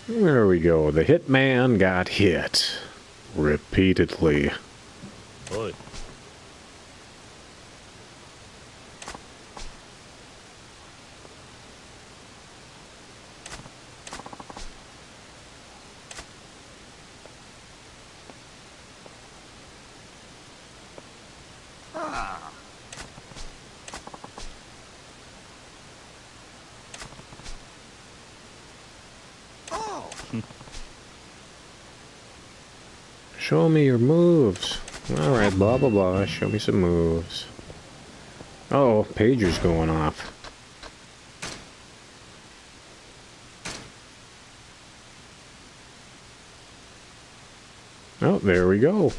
There we go. The hitman got hit. Repeatedly. Oi. Show me your moves. Alright, blah blah blah. Show me some moves. Oh, pager's going off. Oh, there we go.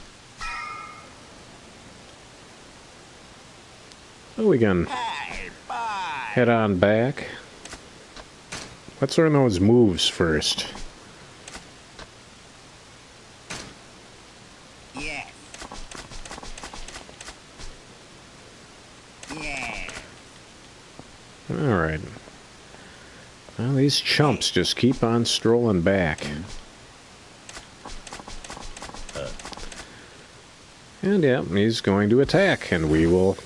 So we can head on back. Let's learn those moves first. Alright. Well, these chumps just keep on strolling back. And yeah, he's going to attack, and we will...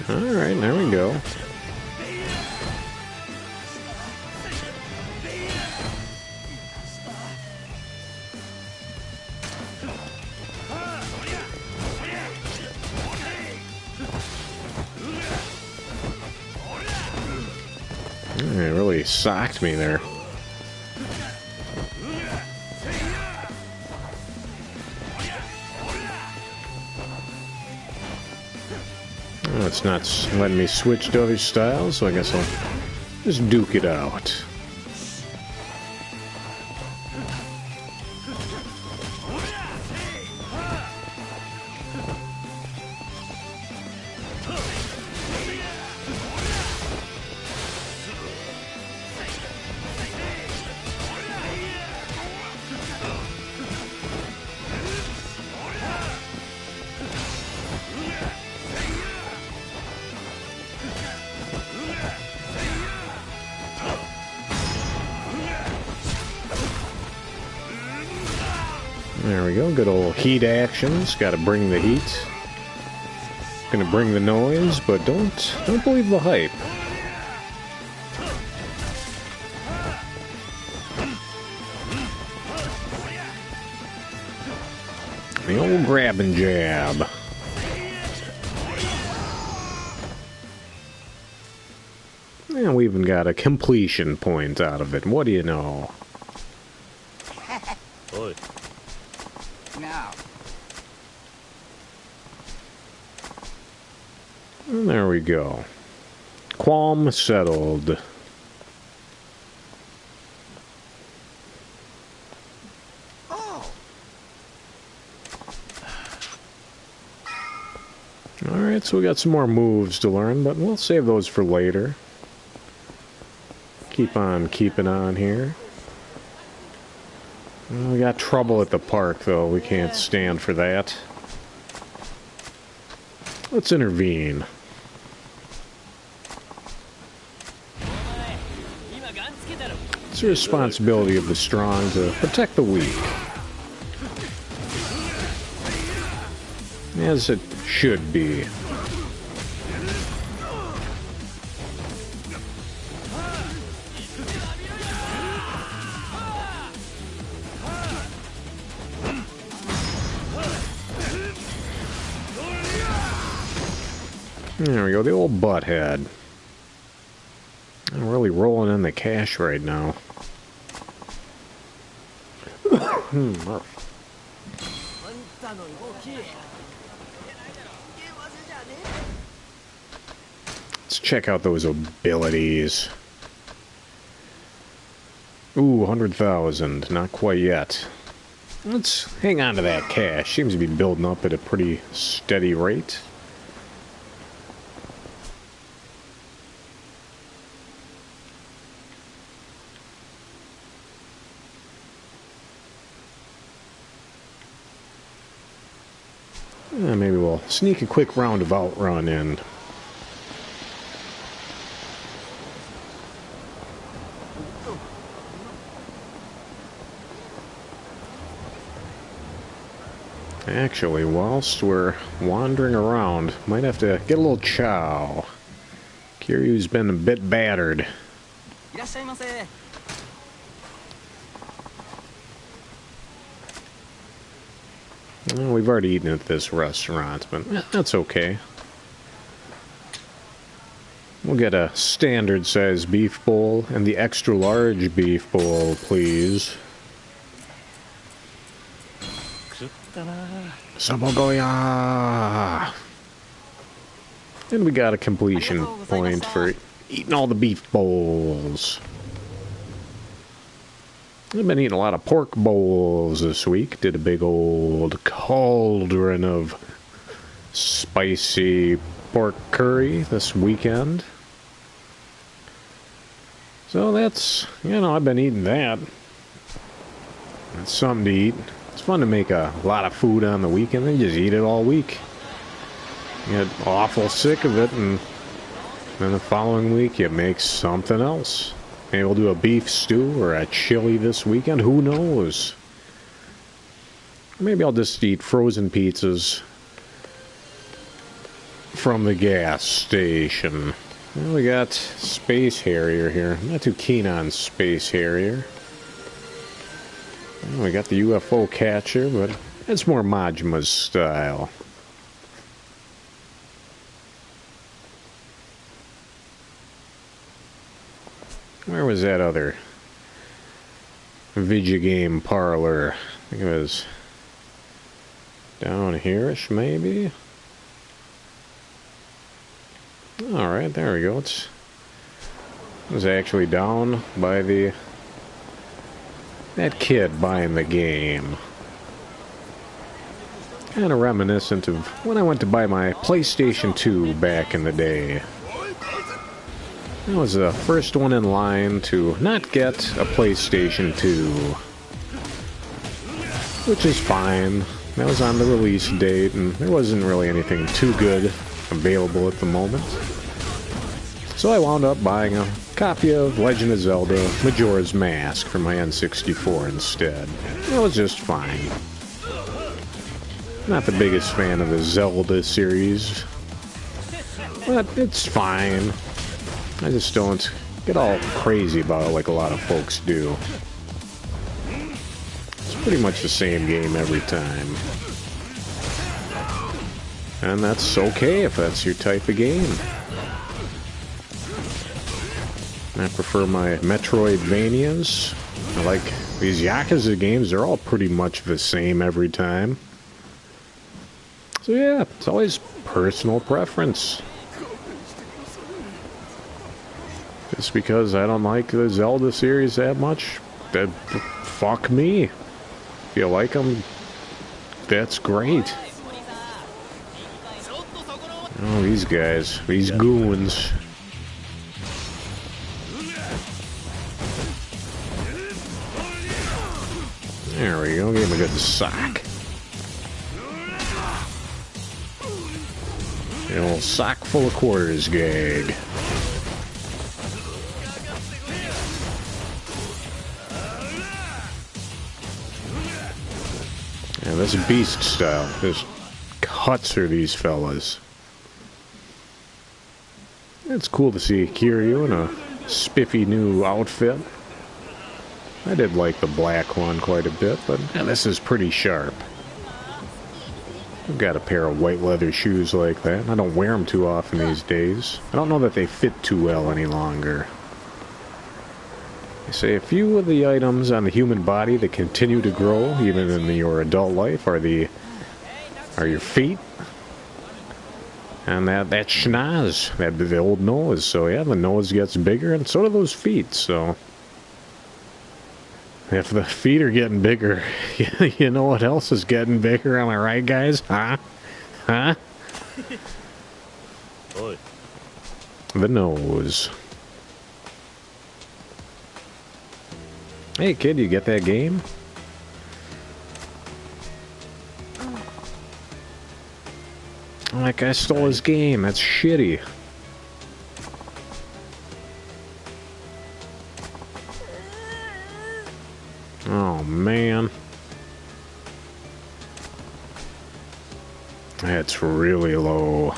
Alright, there we go. It really socked me there. Oh, it's not letting me switch to other styles, so I guess I'll just duke it out. There we go, good old heat actions. Gotta bring the heat. Gonna bring the noise, but don't believe the hype. The old grab and jab. And we even got a completion point out of it. What do you know? Oi. Now. And there we go. Qualm settled. Oh. Alright, so we got some more moves to learn, but we'll save those for later. Keep on keeping on here. Well, we got trouble at the park, though. We can't stand for that. Let's intervene. It's the responsibility of the strong to protect the weak. As it should be. There we go, the old butthead. I'm really rolling in the cash right now. Let's check out those abilities. Ooh, 100,000. Not quite yet. Let's hang on to that cash. Seems to be building up at a pretty steady rate. Maybe we'll sneak a quick roundabout run in. Actually, whilst we're wandering around, might have to get a little chow. Kiryu's been a bit battered. Well, we've already eaten at this restaurant, but that's okay. We'll get a standard size beef bowl and the extra large beef bowl, please. Sabogoya! And we got a completion point for eating all the beef bowls. I've been eating a lot of pork bowls this week. Did a big old cauldron of spicy pork curry this weekend. So that's, you know, I've been eating that. It's something to eat. It's fun to make a lot of food on the weekend and just eat it all week. You get awful sick of it, and then the following week you make something else. Maybe we'll do a beef stew or a chili this weekend. Who knows? Maybe I'll just eat frozen pizzas from the gas station. Well, we got Space Harrier here. I'm not too keen on Space Harrier. Well, we got the UFO catcher, but it's more Majima's style. Where was that other video game parlor? I think it was down here-ish, maybe? Alright, there we go. It was actually down by that kid buying the game. Kind of reminiscent of when I went to buy my PlayStation 2 back in the day. I was the first one in line to not get a PlayStation 2. Which is fine. That was on the release date, and there wasn't really anything too good available at the moment. So I wound up buying a copy of Legend of Zelda Majora's Mask for my N64 instead. That was just fine. Not the biggest fan of the Zelda series, but it's fine. I just don't get all crazy about it like a lot of folks do. It's pretty much the same game every time. And that's okay if that's your type of game. I prefer my Metroidvanias. I like these Yakuza games, they're all pretty much the same every time. So yeah, it's always personal preference. Just because I don't like the Zelda series that much, that fuck me. If you like them, that's great. Oh, these guys, these goons. There we go, give him a good sock. A little sock full of quarters gag. Yeah, this beast style just cuts through these fellas. It's cool to see Kiryu in a spiffy new outfit. I did like the black one quite a bit, but this is pretty sharp. I've got a pair of white leather shoes like that. I don't wear them too often these days. I don't know that they fit too well any longer. They say a few of the items on the human body that continue to grow, even in your adult life, are your feet. And that schnoz, the old nose. So yeah, the nose gets bigger, and so do those feet, so... If the feet are getting bigger, you know what else is getting bigger? Am I right, guys? Huh? Huh? The nose. Hey, kid, you get that game? Oh, that guy stole his game. That's shitty. Oh, man. That's really low.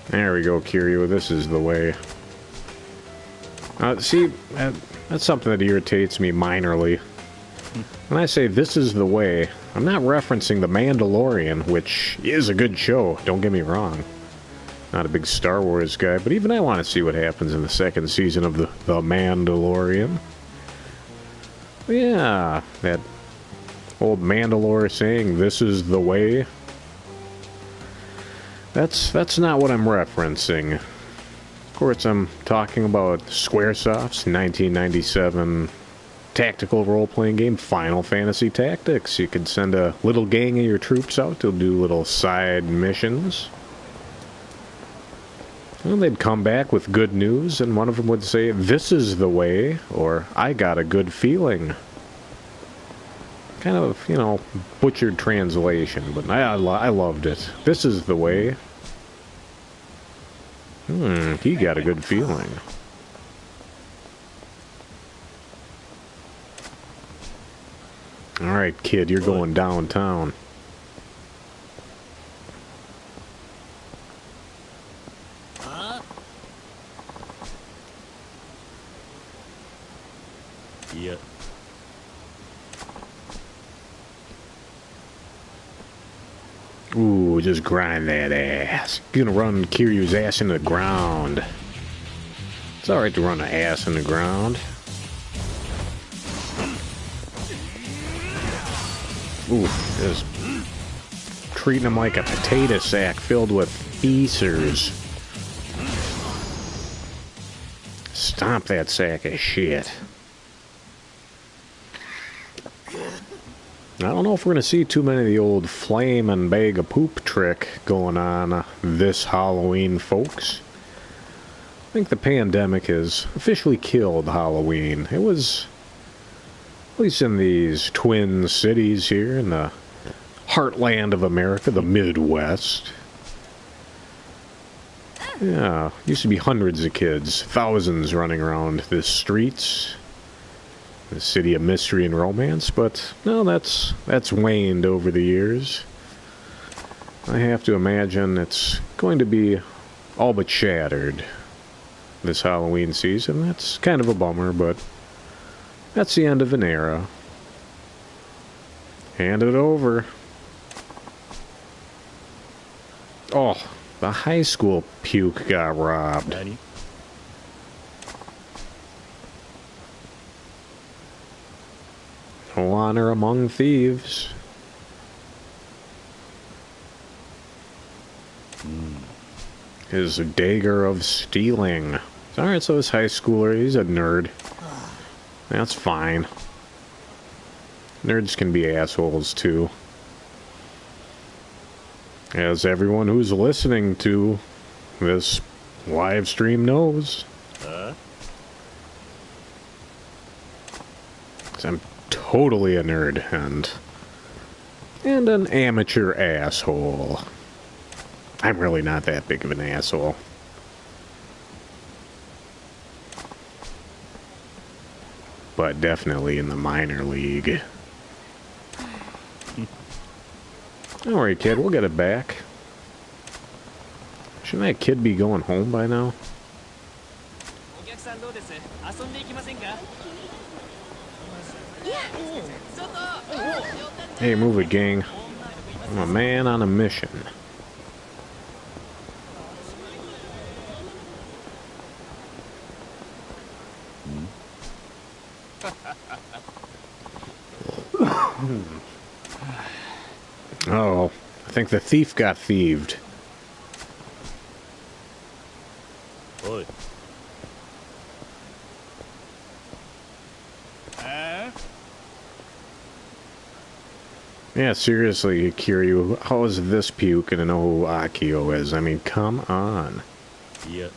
There we go, Kiryu. This is the way. See, that's something that irritates me minorly. When I say this is the way, I'm not referencing The Mandalorian, which is a good show, don't get me wrong. Not a big Star Wars guy, but even I want to see what happens in the second season of The Mandalorian. Yeah, that old Mandalore saying, this is the way. That's not what I'm referencing. Of course, I'm talking about Squaresoft's 1997 tactical role-playing game, Final Fantasy Tactics. You could send a little gang of your troops out to do little side missions. Well, they'd come back with good news, and one of them would say, this is the way, or I got a good feeling. Kind of, you know, butchered translation, but I loved it. This is the way. He got a good feeling. Alright, kid, you're going downtown. Yeah. Ooh, just grind that ass. You're gonna run Kiryu's ass in the ground. It's alright to run an ass in the ground. Ooh, just treating him like a potato sack filled with feasers. Stomp that sack of shit. I don't know if we're going to see too many of the old flame and bag of poop trick going on this Halloween, folks. I think the pandemic has officially killed Halloween. It was, at least in these twin cities here in the heartland of America, the Midwest. Yeah, used to be hundreds of kids, thousands running around the streets. The city of mystery and romance, but no, that's waned over the years. I have to imagine it's going to be all but shattered this Halloween season. That's kind of a bummer, but that's the end of an era. Hand it over. Oh, the high school puke got robbed. No honor among thieves. His dagger of stealing. Alright, so this high schooler, he's a nerd. That's fine. Nerds can be assholes too. As everyone who's listening to this live stream knows. I'm totally a nerd and an amateur asshole. I'm really not that big of an asshole. But definitely in the minor league. Don't worry, kid, we'll get it back. Shouldn't that kid be going home by now? Hey, move it, gang. I'm a man on a mission. Oh, I think the thief got thieved. Oi. Yeah, seriously, Kiryu, how is this puke gonna know who Akio is? I mean, come on. Yeah.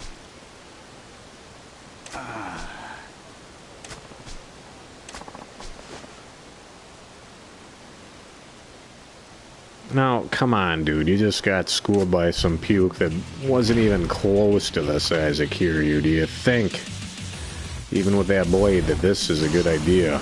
Now, come on, dude. You just got schooled by some puke that wasn't even close to the size of Kiryu. Do you think, even with that blade, that this is a good idea?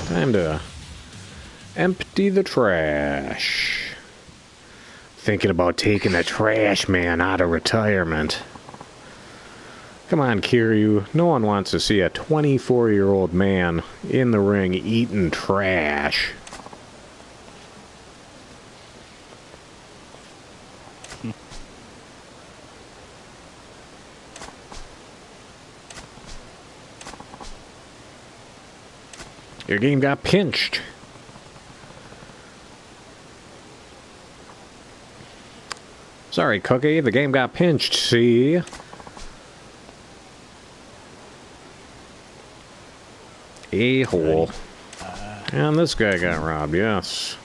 Time to empty the trash. Thinking about taking the trash man out of retirement. Come on, Kiryu. No one wants to see a 24-year-old man in the ring eating trash. Your game got pinched. Sorry, Cookie, the game got pinched, see? A-hole. And this guy got robbed, yes.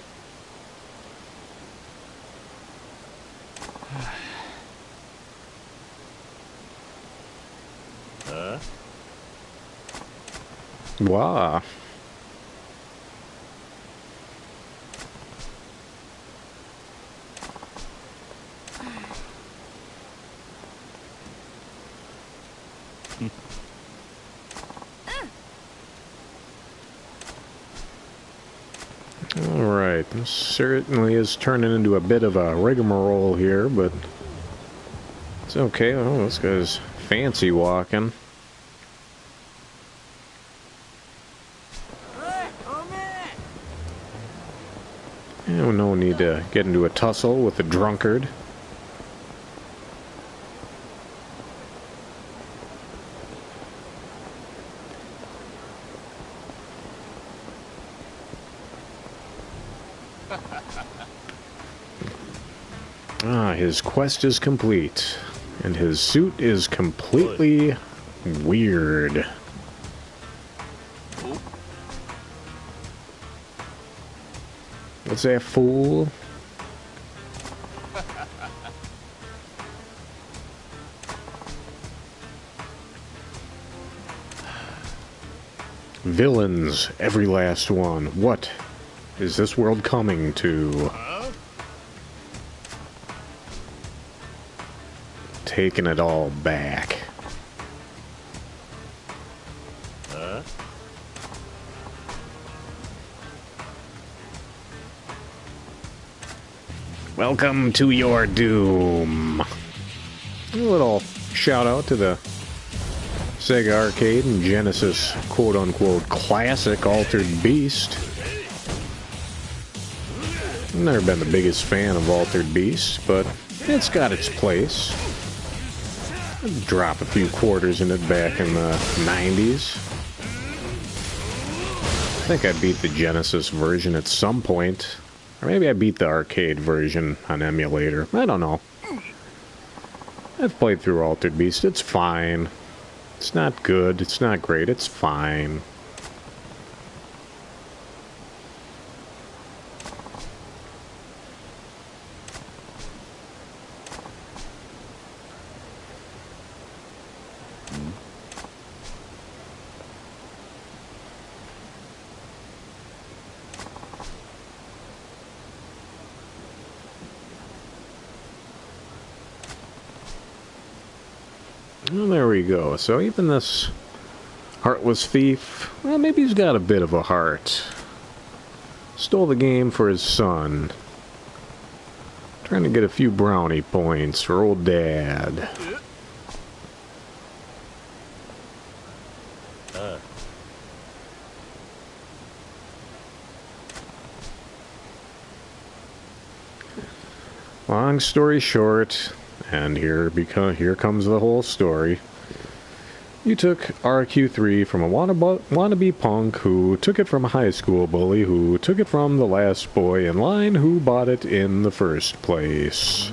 Wow. Alright, this certainly is turning into a bit of a rigmarole here, but it's okay. Oh, this guy's fancy walking. need to get into a tussle with a drunkard. His quest is complete, and his suit is completely weird. What's that, fool? Villains, every last one. What is this world coming to? Taking it all back. Welcome to your doom. A little shout out to the Sega Arcade and Genesis quote-unquote classic Altered Beast. I've never been the biggest fan of Altered Beast, but it's got its place. I'd drop a few quarters in it back in the 90s. I think I beat the Genesis version at some point. Or maybe I beat the arcade version on emulator. I don't know. I've played through Altered Beast. It's fine. It's not good. It's not great. It's fine. Well, there we go. So even this heartless thief, well, maybe he's got a bit of a heart. Stole the game for his son. Trying to get a few brownie points for old dad. Long story short, and here comes the whole story. You took RQ3 from a wannabe punk who took it from a high school bully who took it from the last boy in line who bought it in the first place.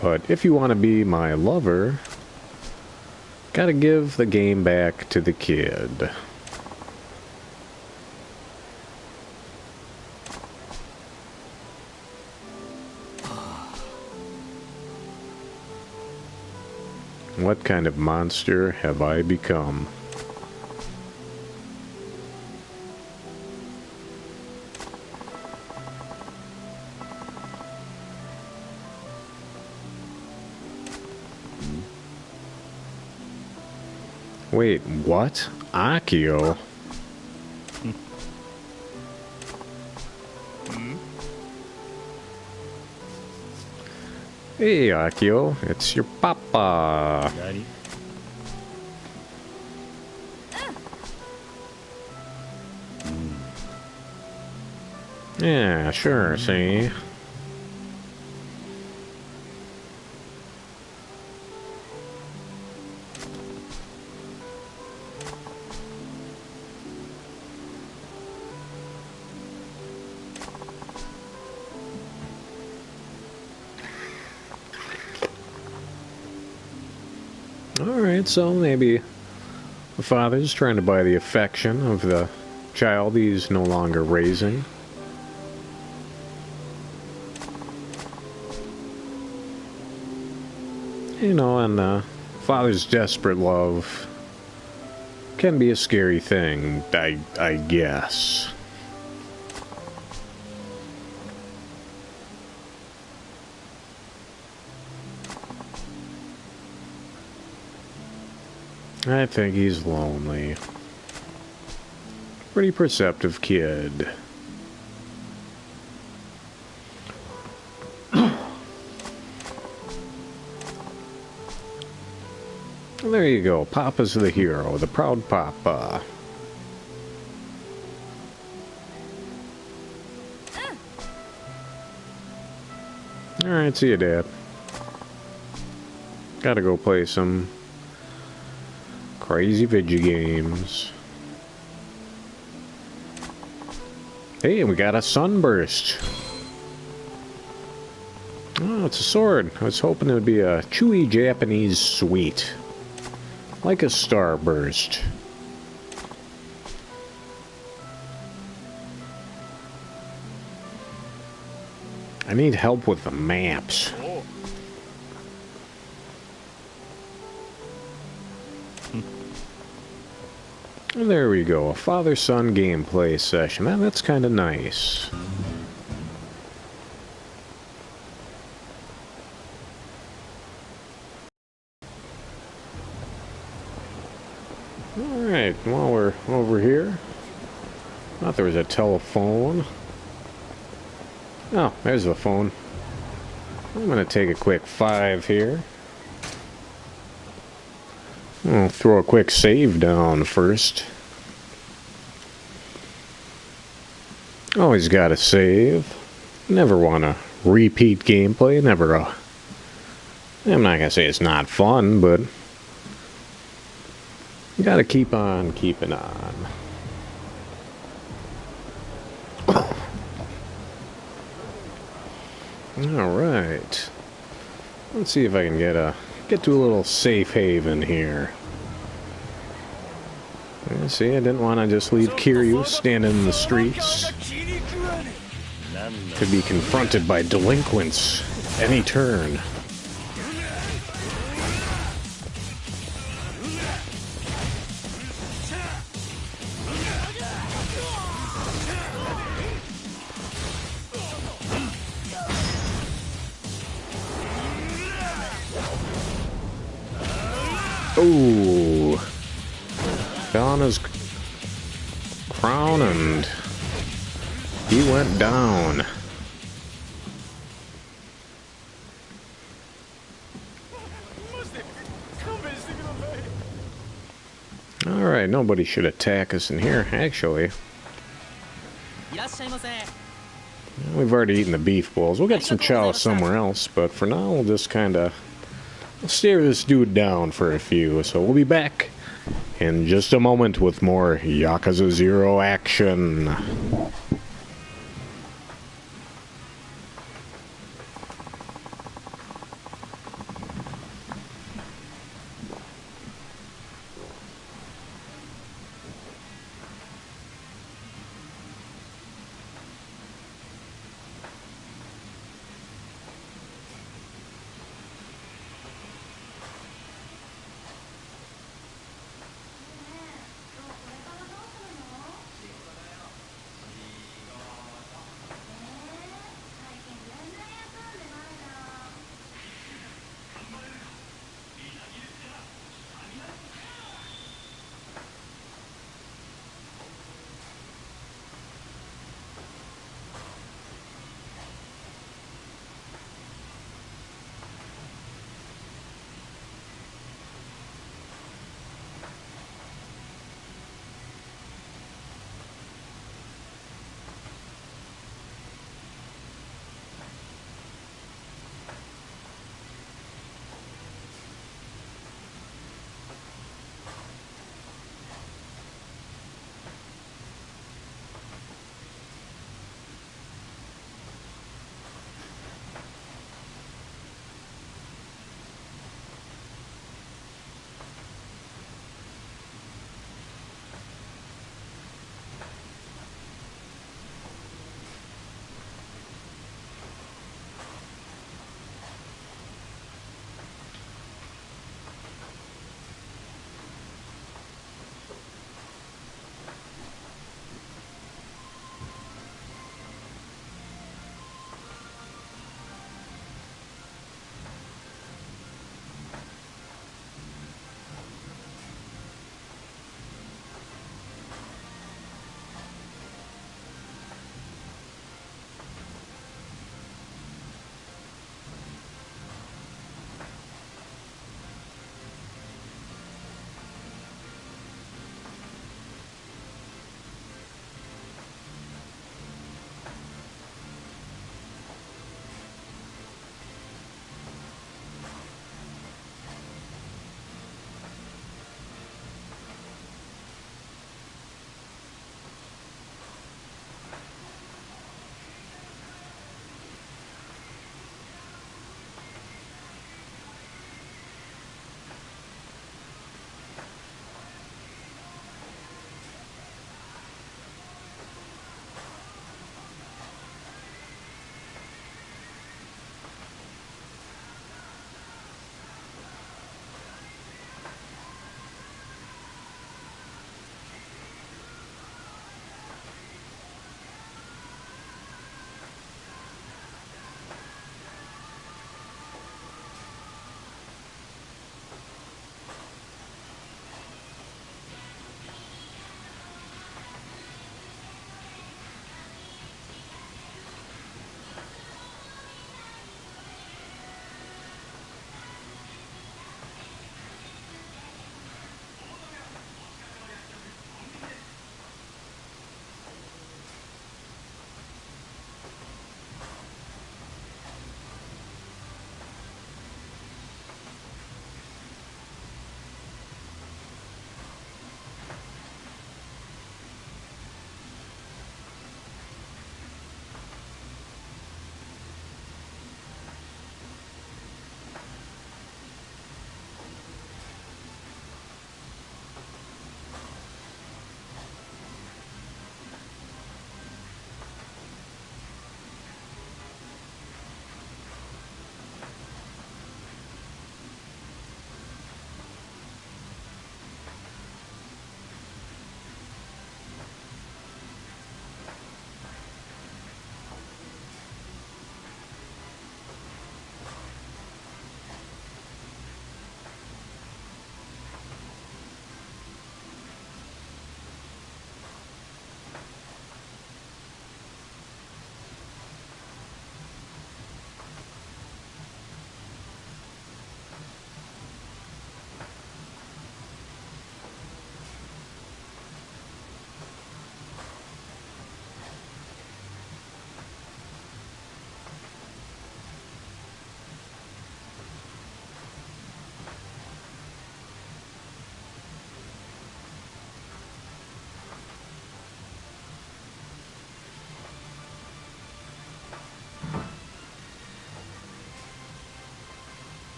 But if you want to be my lover, gotta give the game back to the kid. What kind of monster have I become? Wait, what? Akio? Hey, Akio, it's your papa. Yeah, sure, see? Alright, so maybe the father's trying to buy the affection of the child he's no longer raising. You know, and father's desperate love can be a scary thing, I guess. I think he's lonely. Pretty perceptive kid. There you go. Papa's the hero. The proud papa. Alright, see you, Dad. Gotta go play some crazy video games. Hey, we got a sunburst. Oh, it's a sword. I was hoping it would be a chewy Japanese sweet. Like a starburst. I need help with the maps. And there we go, a father-son gameplay session. That's kind of nice. Alright, while we're over here, thought there was a telephone. Oh, there's the phone. I'm gonna take a quick 5 here. I'll throw a quick save down first. Always gotta save. Never wanna repeat gameplay, never I'm not gonna say it's not fun, but you gotta keep on keeping on. Alright. Let's see if I can get to a little safe haven here. See, I didn't want to just leave Kiryu standing in the streets. Could be confronted by delinquents any turn. Ooh. Fell on his crown and he went down. Alright, nobody should attack us in here, actually. We've already eaten the beef bowls. We'll get some chow somewhere else, but for now we'll just kinda stare this dude down for a few. So we'll be back in just a moment with more Yakuza 0 action.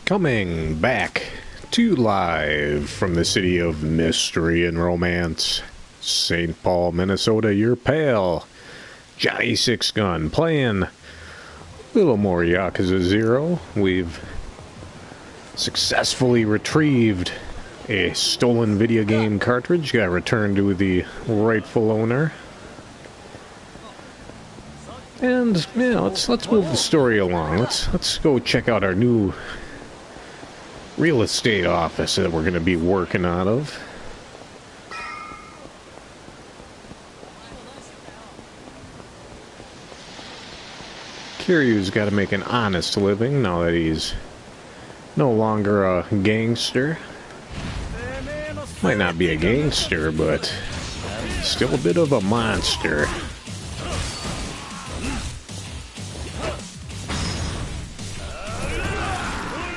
Coming back to live from the city of mystery and romance, St. Paul, Minnesota, your pal, Johnny Sixgun, playing a little more Yakuza 0. We've successfully retrieved a stolen video game cartridge, got returned to the rightful owner. And yeah, let's move the story along. Let's go check out our new real estate office that we're going to be working out of. Kiryu's got to make an honest living now that he's no longer a gangster. Might not be a gangster, but still a bit of a monster.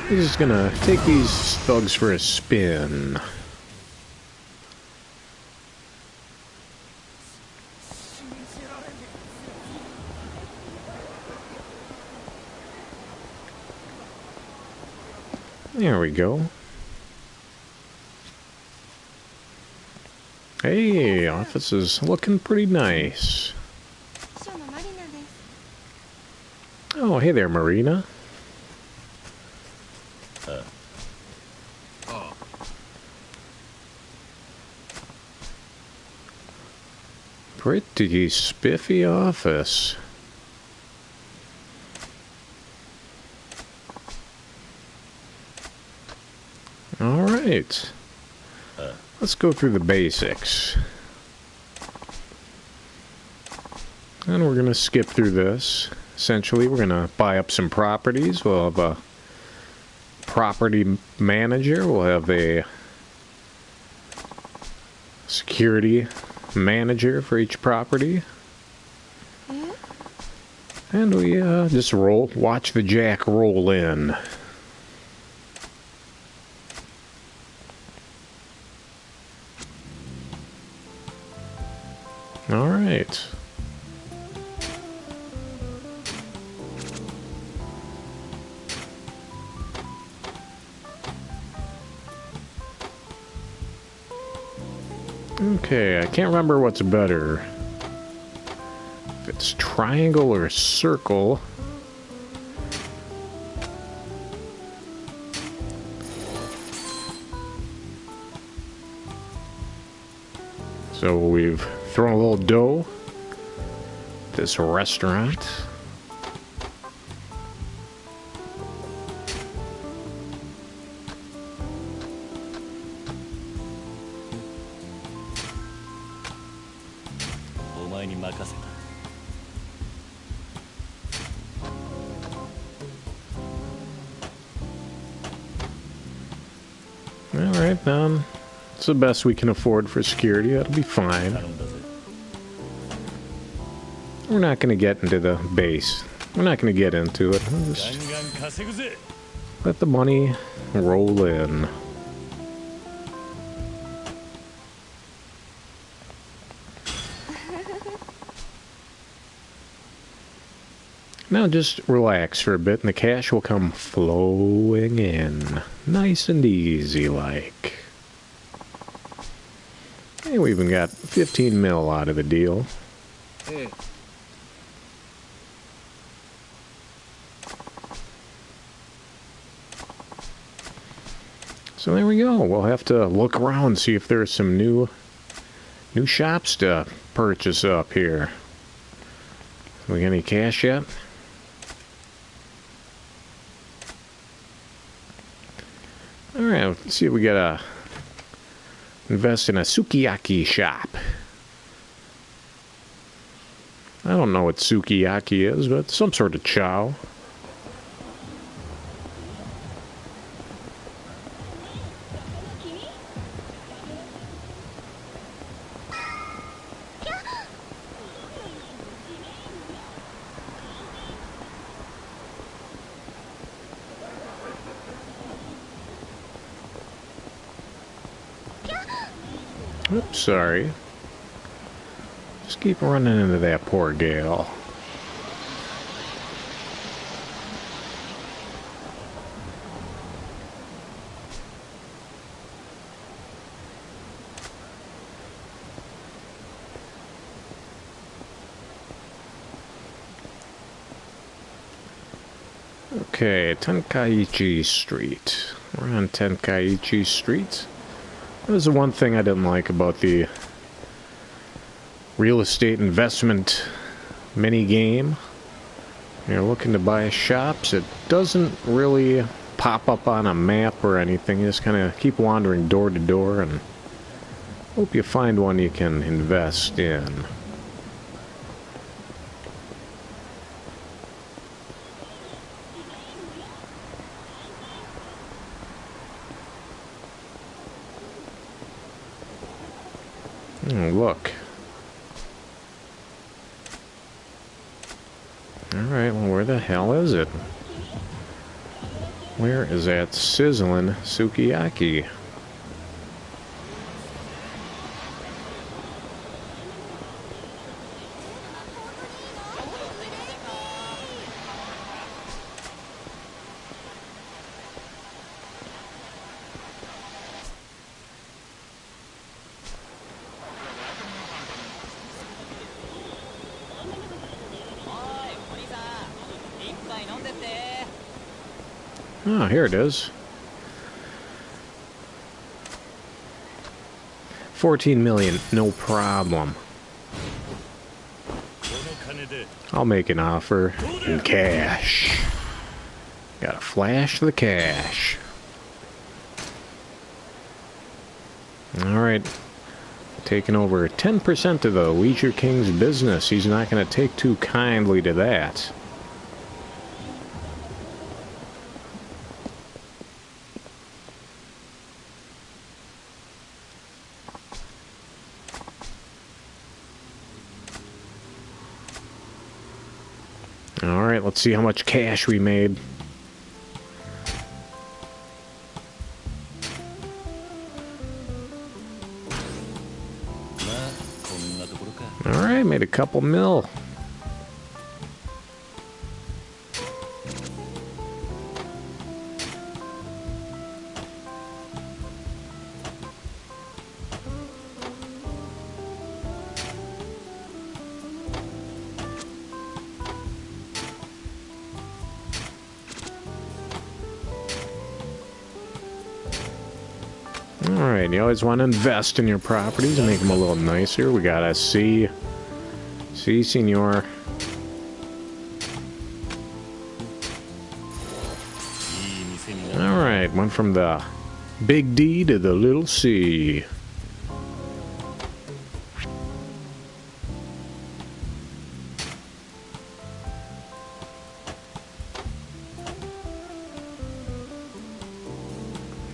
He's just gonna take these thugs for a spin. There we go. Hey, office is looking pretty nice. Oh, hey there, Marina. Pretty spiffy office. All right. Let's go through the basics. And we're going to skip through this. Essentially, we're going to buy up some properties. We'll have a property manager. We'll have a security manager for each property. And we just watch the jack roll in. All right. Okay, I can't remember what's better. If it's triangle or circle. So we've thrown a little dough at this restaurant. Alright, it's the best we can afford for security. That'll be fine. We're not going to get into the base. We're not going to get into it. We'll just let the money roll in. Now just relax for a bit and the cash will come flowing in. Nice and easy like. Hey, we even got 15 mil out of the deal. Hey. So there we go. We'll have to look around, see if there's some new shops to purchase up here. We got any cash yet? Alright, let's see if we gotta invest in a sukiyaki shop. I don't know what sukiyaki is, but some sort of chow. Oops, sorry. Just keep running into that poor gal. Okay, Tenkaichi Street. We're on Tenkaichi Street. That was the one thing I didn't like about the real estate investment mini game. You're looking to buy shops, it doesn't really pop up on a map or anything. You just kind of keep wandering door to door and hope you find one you can invest in. Oh, look. Alright, well, where the hell is it? Where is that sizzling sukiyaki? Oh, here it is. 14 million, no problem. I'll make an offer in cash. Gotta flash the cash. Alright. Taking over 10% of the Leisure King's business. He's not gonna take too kindly to that. Alright, let's see how much cash we made. Alright, made a couple mil. Alright, you always want to invest in your properties and make them a little nicer. We got a C. C, senor. Alright, went from the big D to the little C.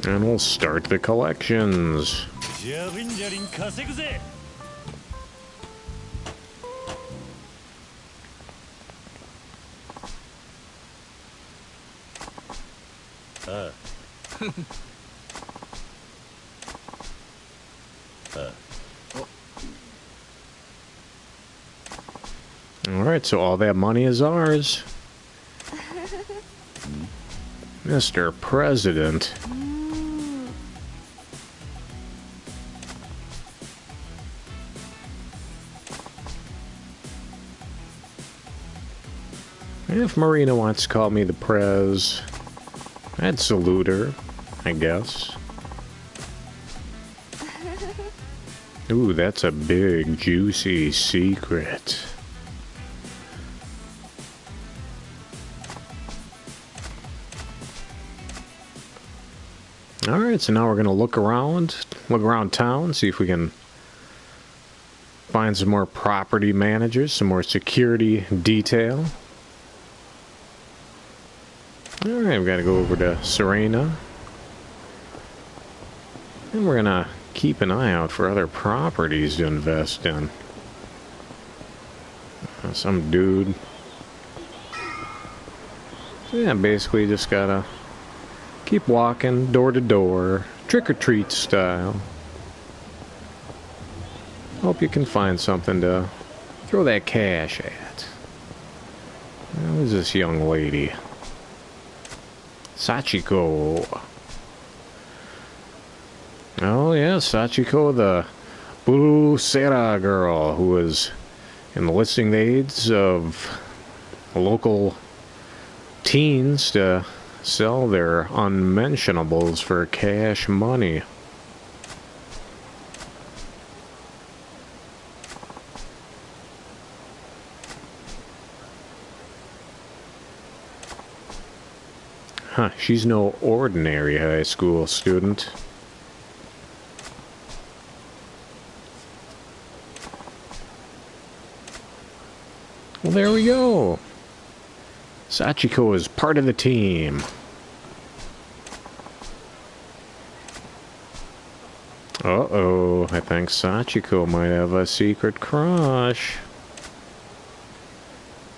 And we'll start the collections. Alright, so all that money is ours. Mr. President. If Marina wants to call me the Prez, I'd salute her, I guess. Ooh, that's a big, juicy secret. Alright, so now we're gonna look around town, see if we can find some more property managers, some more security detail. Alright, we gotta go over to Serena. And we're gonna keep an eye out for other properties to invest in. Some dude. So yeah, basically just gotta keep walking door to door, trick-or-treat style. Hope you can find something to throw that cash at. Who's this young lady? Sachiko. Oh yeah, Sachiko, the Bulu Sera girl who was in the listing aids of a local teens to sell their unmentionables for cash money. Huh, she's no ordinary high school student. Well, there we go. Sachiko is part of the team. Uh-oh, I think Sachiko might have a secret crush.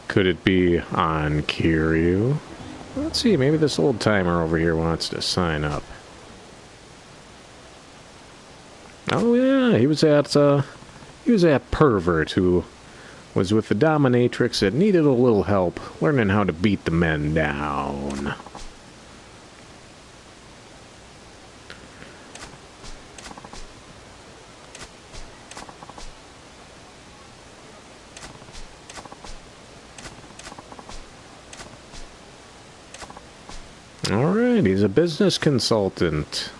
Could it be on Kiryu? Let's see, maybe this old timer over here wants to sign up. Oh yeah, he was that pervert who was with the dominatrix that needed a little help learning how to beat the men down. Alright, he's a business consultant.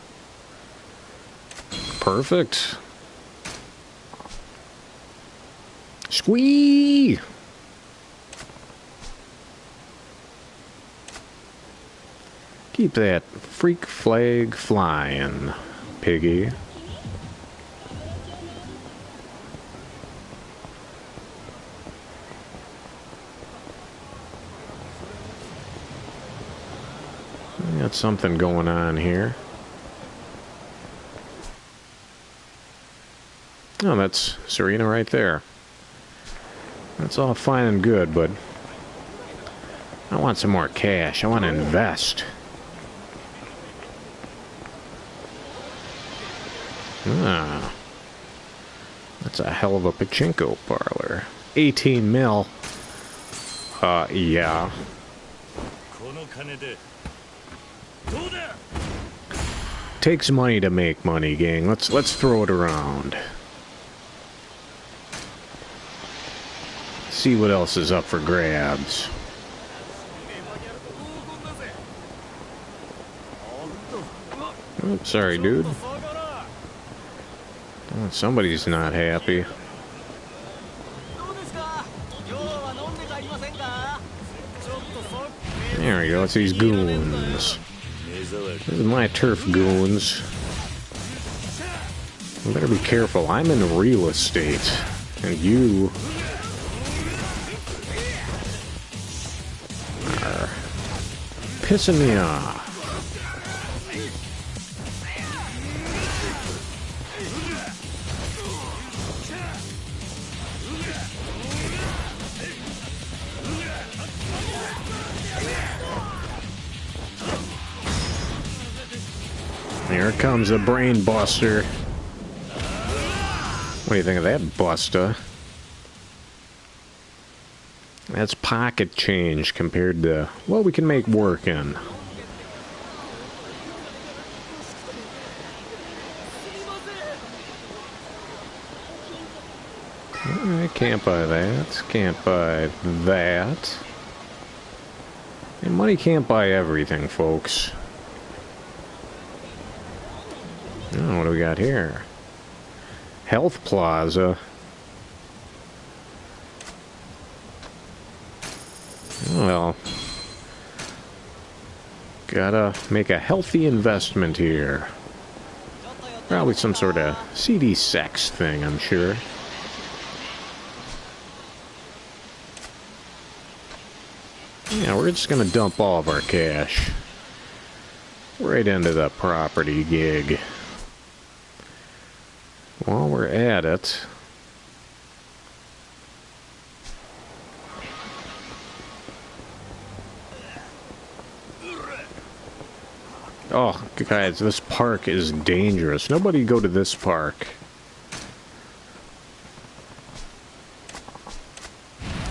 Perfect. Squee! Keep that freak flag flying, piggy. Got something going on here. Oh, that's Serena right there. That's all fine and good, but I want some more cash. I want to invest. Ah, that's a hell of a pachinko parlor. 18 mil. Yeah. Takes money to make money, gang. Let's throw it around. See what else is up for grabs. Oh, sorry, dude. Oh, somebody's not happy. There we go. It's these goons. This is my turf, goons. I better be careful. I'm in real estate, and you are pissing me off. Here comes the brain buster. What do you think of that, Busta? That's pocket change compared to what we can make work in. I can't buy that. Can't buy that. And money can't buy everything, folks. Oh, what do we got here? Health Plaza. Well, gotta make a healthy investment here. Probably some sort of seedy sex thing, I'm sure. Yeah, we're just gonna dump all of our cash right into the property gig. While we're at it, oh, guys, this park is dangerous. Nobody go to this park.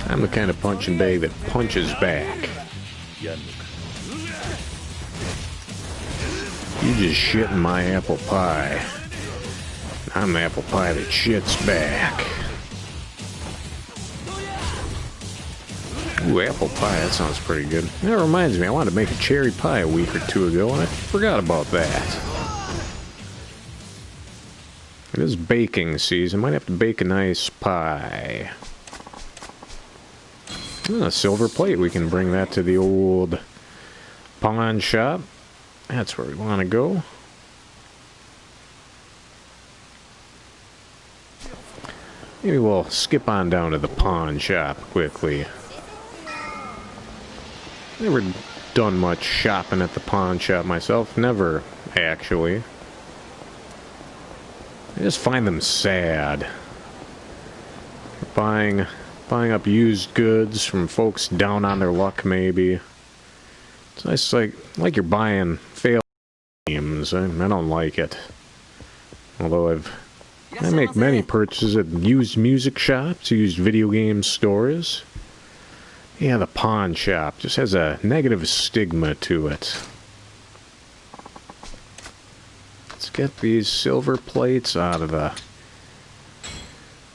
I'm the kind of punching bag that punches back. You just shit in my apple pie. I'm the apple pie that shits back. Ooh, apple pie, that sounds pretty good. That reminds me, I wanted to make a cherry pie a week or two ago, and I forgot about that. It is baking season. Might have to bake a nice pie. A silver plate. We can bring that to the old pawn shop. That's where we want to go. Maybe we'll skip on down to the pawn shop quickly. Never done much shopping at the pawn shop myself. Never, actually. I just find them sad. Buying up used goods from folks down on their luck, maybe. It's nice, like you're buying failed games. I don't like it. Although I make many purchases at used music shops, used video game stores. Yeah, the pawn shop just has a negative stigma to it. Let's get these silver plates out of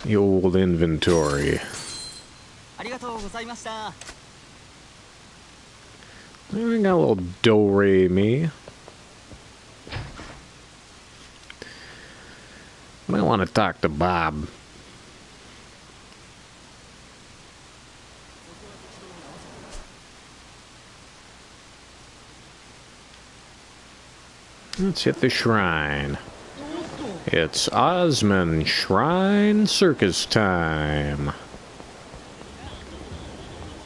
the old inventory. We got a little do-re-mi. Might want to talk to Bob. Let's hit the shrine. It's Osman Shrine Circus time.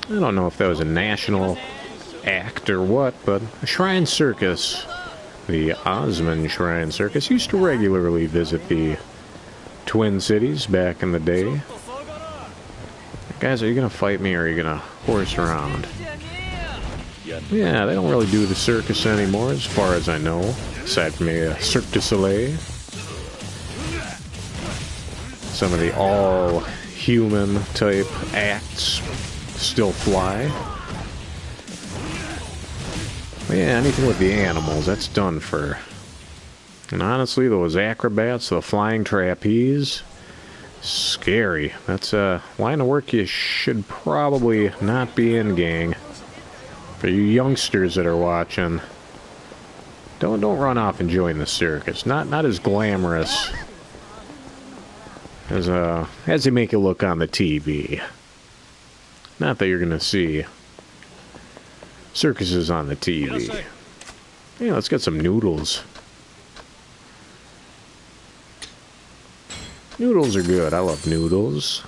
I don't know if that was a national act or what, but a shrine circus. The Osman Shrine Circus used to regularly visit the Twin Cities back in the day. Guys, are you gonna fight me or are you gonna horse around? Yeah, they don't really do the circus anymore, as far as I know, aside from a Cirque du Soleil. Some of the all-human type acts still fly. Yeah, anything with the animals, that's done for. And honestly, those acrobats, the flying trapeze, scary. That's a line of work you should probably not be in, gang. For you youngsters that are watching, don't run off and join the circus. Not as glamorous as they make it look on the TV. Not that you're gonna see circuses on the TV. Yeah, let's get some noodles. Noodles are good. I love noodles.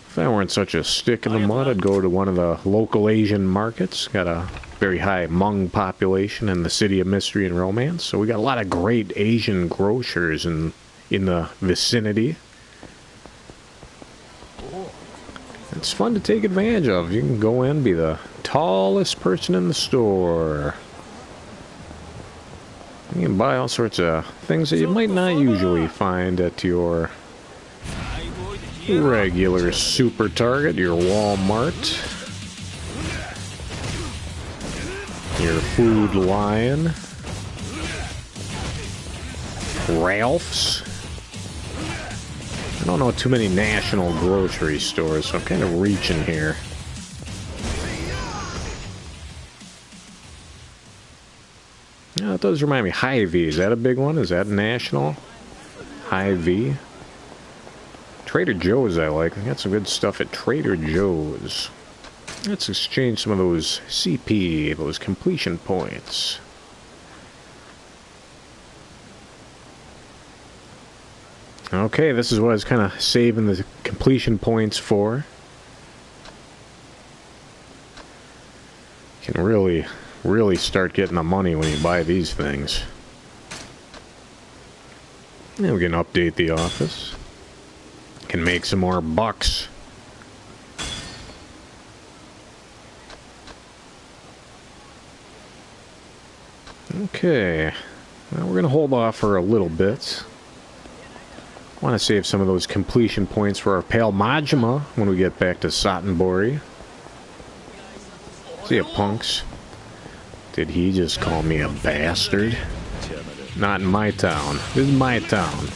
If I weren't such a stick in the mud, I'd go to one of the local Asian markets. Got a very high Hmong population in the city of mystery and romance, so we got a lot of great Asian grocers in the vicinity. It's fun to take advantage of. You can go in, be the tallest person in the store. You can buy all sorts of things that you might not usually find at your regular Super Target, your Walmart, your Food Lion, Ralph's. I don't know too many national grocery stores, so I'm kind of reaching here. Yeah, that does remind me. Hy-Vee, is that a big one? Is that national? Hy-Vee? Trader Joe's I like. They got some good stuff at Trader Joe's. Let's exchange some of those CP, those completion points. Okay, this is what I was kind of saving the completion points for. You can really start getting the money when you buy these things. And we can update the office. Can make some more bucks. Okay. Well, we're going to hold off for a little bit. I want to save some of those completion points for our pal Majima when we get back to Sotenbori. See ya, punks. Did he just call me a bastard? Not in my town. This is my town.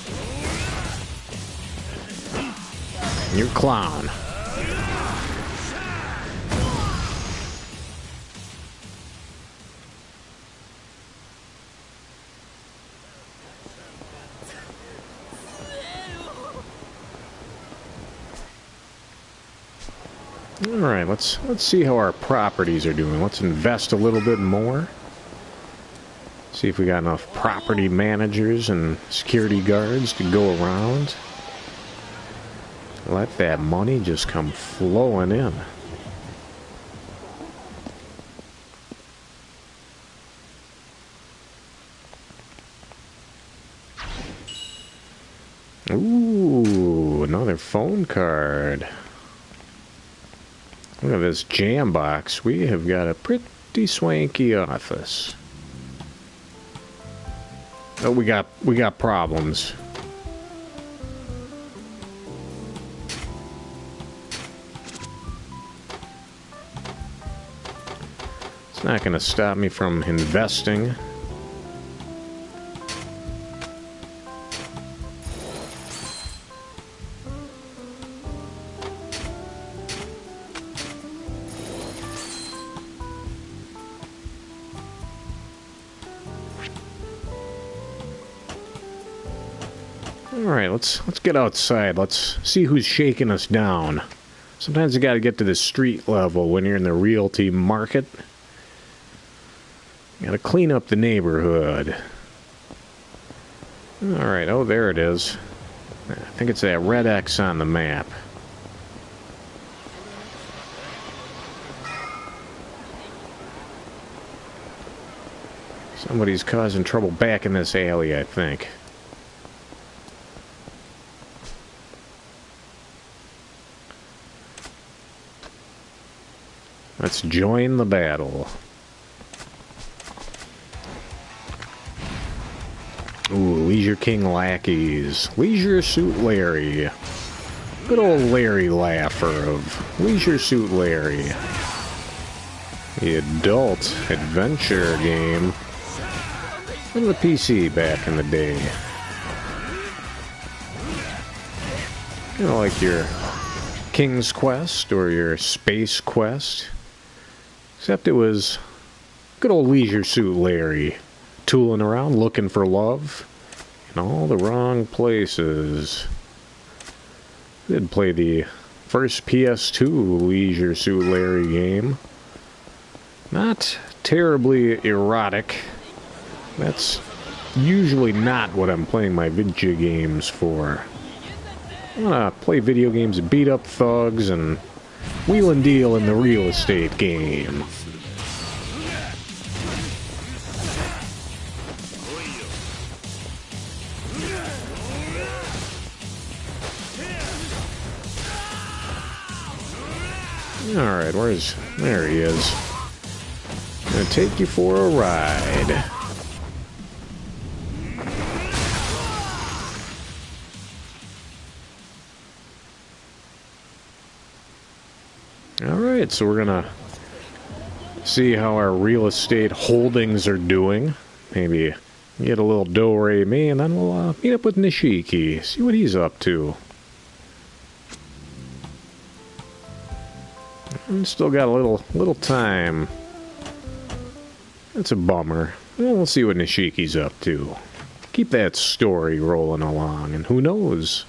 You're clown. All right, let's see how our properties are doing. Let's invest a little bit more. See if we got enough property managers and security guards to go around. Let that money just come flowing in. Ooh, another phone card. Look at this jam box. We have got a pretty swanky office. Oh, we got problems. It's not going to stop me from investing. Alright, let's get outside. Let's see who's shaking us down. Sometimes you gotta get to the street level when you're in the realty market. You gotta clean up the neighborhood. Alright, oh, there it is. I think it's that red X on the map. Somebody's causing trouble back in this alley, I think. Let's join the battle. Ooh, Leisure King lackeys. Leisure Suit Larry. Good old Larry Laffer of Leisure Suit Larry. The adult adventure game from the PC back in the day. Kind of like your King's Quest or your Space Quest. Except it was good old Leisure Suit Larry, tooling around looking for love in all the wrong places. Did play the first PS2 Leisure Suit Larry game. Not terribly erotic. That's usually not what I'm playing my video games for. I want to play video games and beat up thugs and wheel and deal in the real estate game. Alright, there he is. Gonna take you for a ride. Alright, so we're gonna see how our real estate holdings are doing. Maybe get a little do-re-mi, and then we'll meet up with Nishiki, see what he's up to. And still got a little time. That's a bummer. Well, we'll see what Nishiki's up to. Keep that story rolling along, and who knows?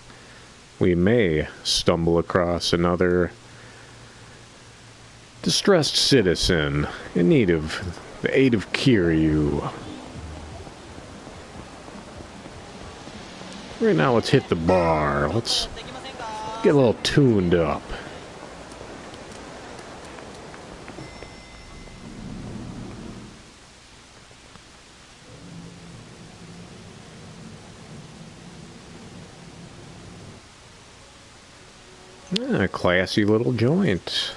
We may stumble across another distressed citizen in need of the aid of Kiryu. Right now, let's hit the bar. Let's get a little tuned up. A classy little joint.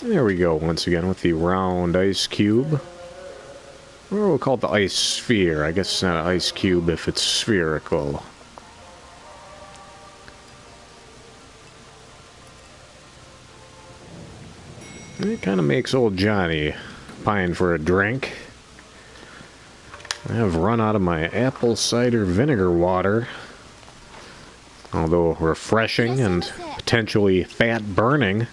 There we go, once again with the round ice cube. Or we'll call it the ice sphere. I guess it's not an ice cube if it's spherical. And it kind of makes old Johnny pine for a drink. I've run out of my apple cider vinegar water. Although refreshing and potentially fat burning,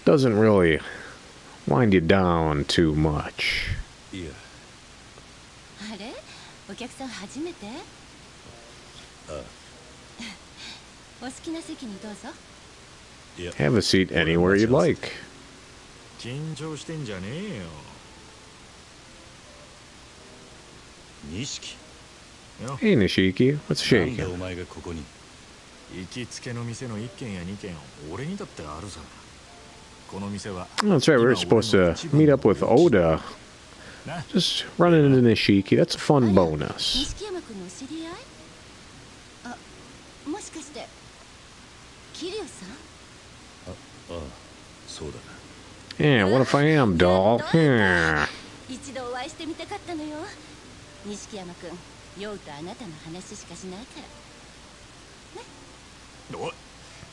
doesn't really wind you down too much. Yeah. あれ？お客さん初めて？お好きな席にどうぞ。Have a seat anywhere you'd like. 緊張してんじゃねえよ。錦。 Hey Nishiki, what's なんで shaking? お前がここに。行きつけの店の1軒や2軒俺にだってあるさ。この店は。Oh, that's right, we were supposed to meet up with Oda. Just running into Nishiki, that's a fun bonus. 錦山君のお知り合い？あ、もしかして桐生さん？ああ、そうだな。Yeah, what if I am, doll? Yeah. 一度お会いしてみたかったのよ。錦山君、酔うとあなたの話しかしないから。ね。おい、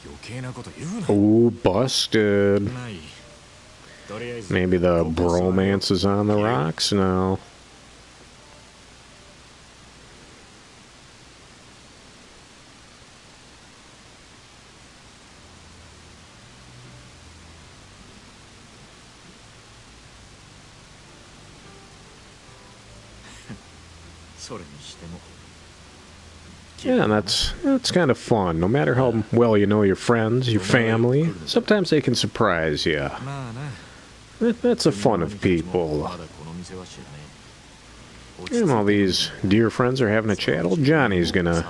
余計なこと言うな。 Oh, busted. ない。とりあえず Maybe the bromance is on the rocks now. それにしても。 Yeah, that's kind of fun. No matter how well you know your friends, your family, sometimes they can surprise you. まあな。 That's the fun of people. まだこの店は知らねえ。 And while these dear friends are having a chat, old Johnny's gonna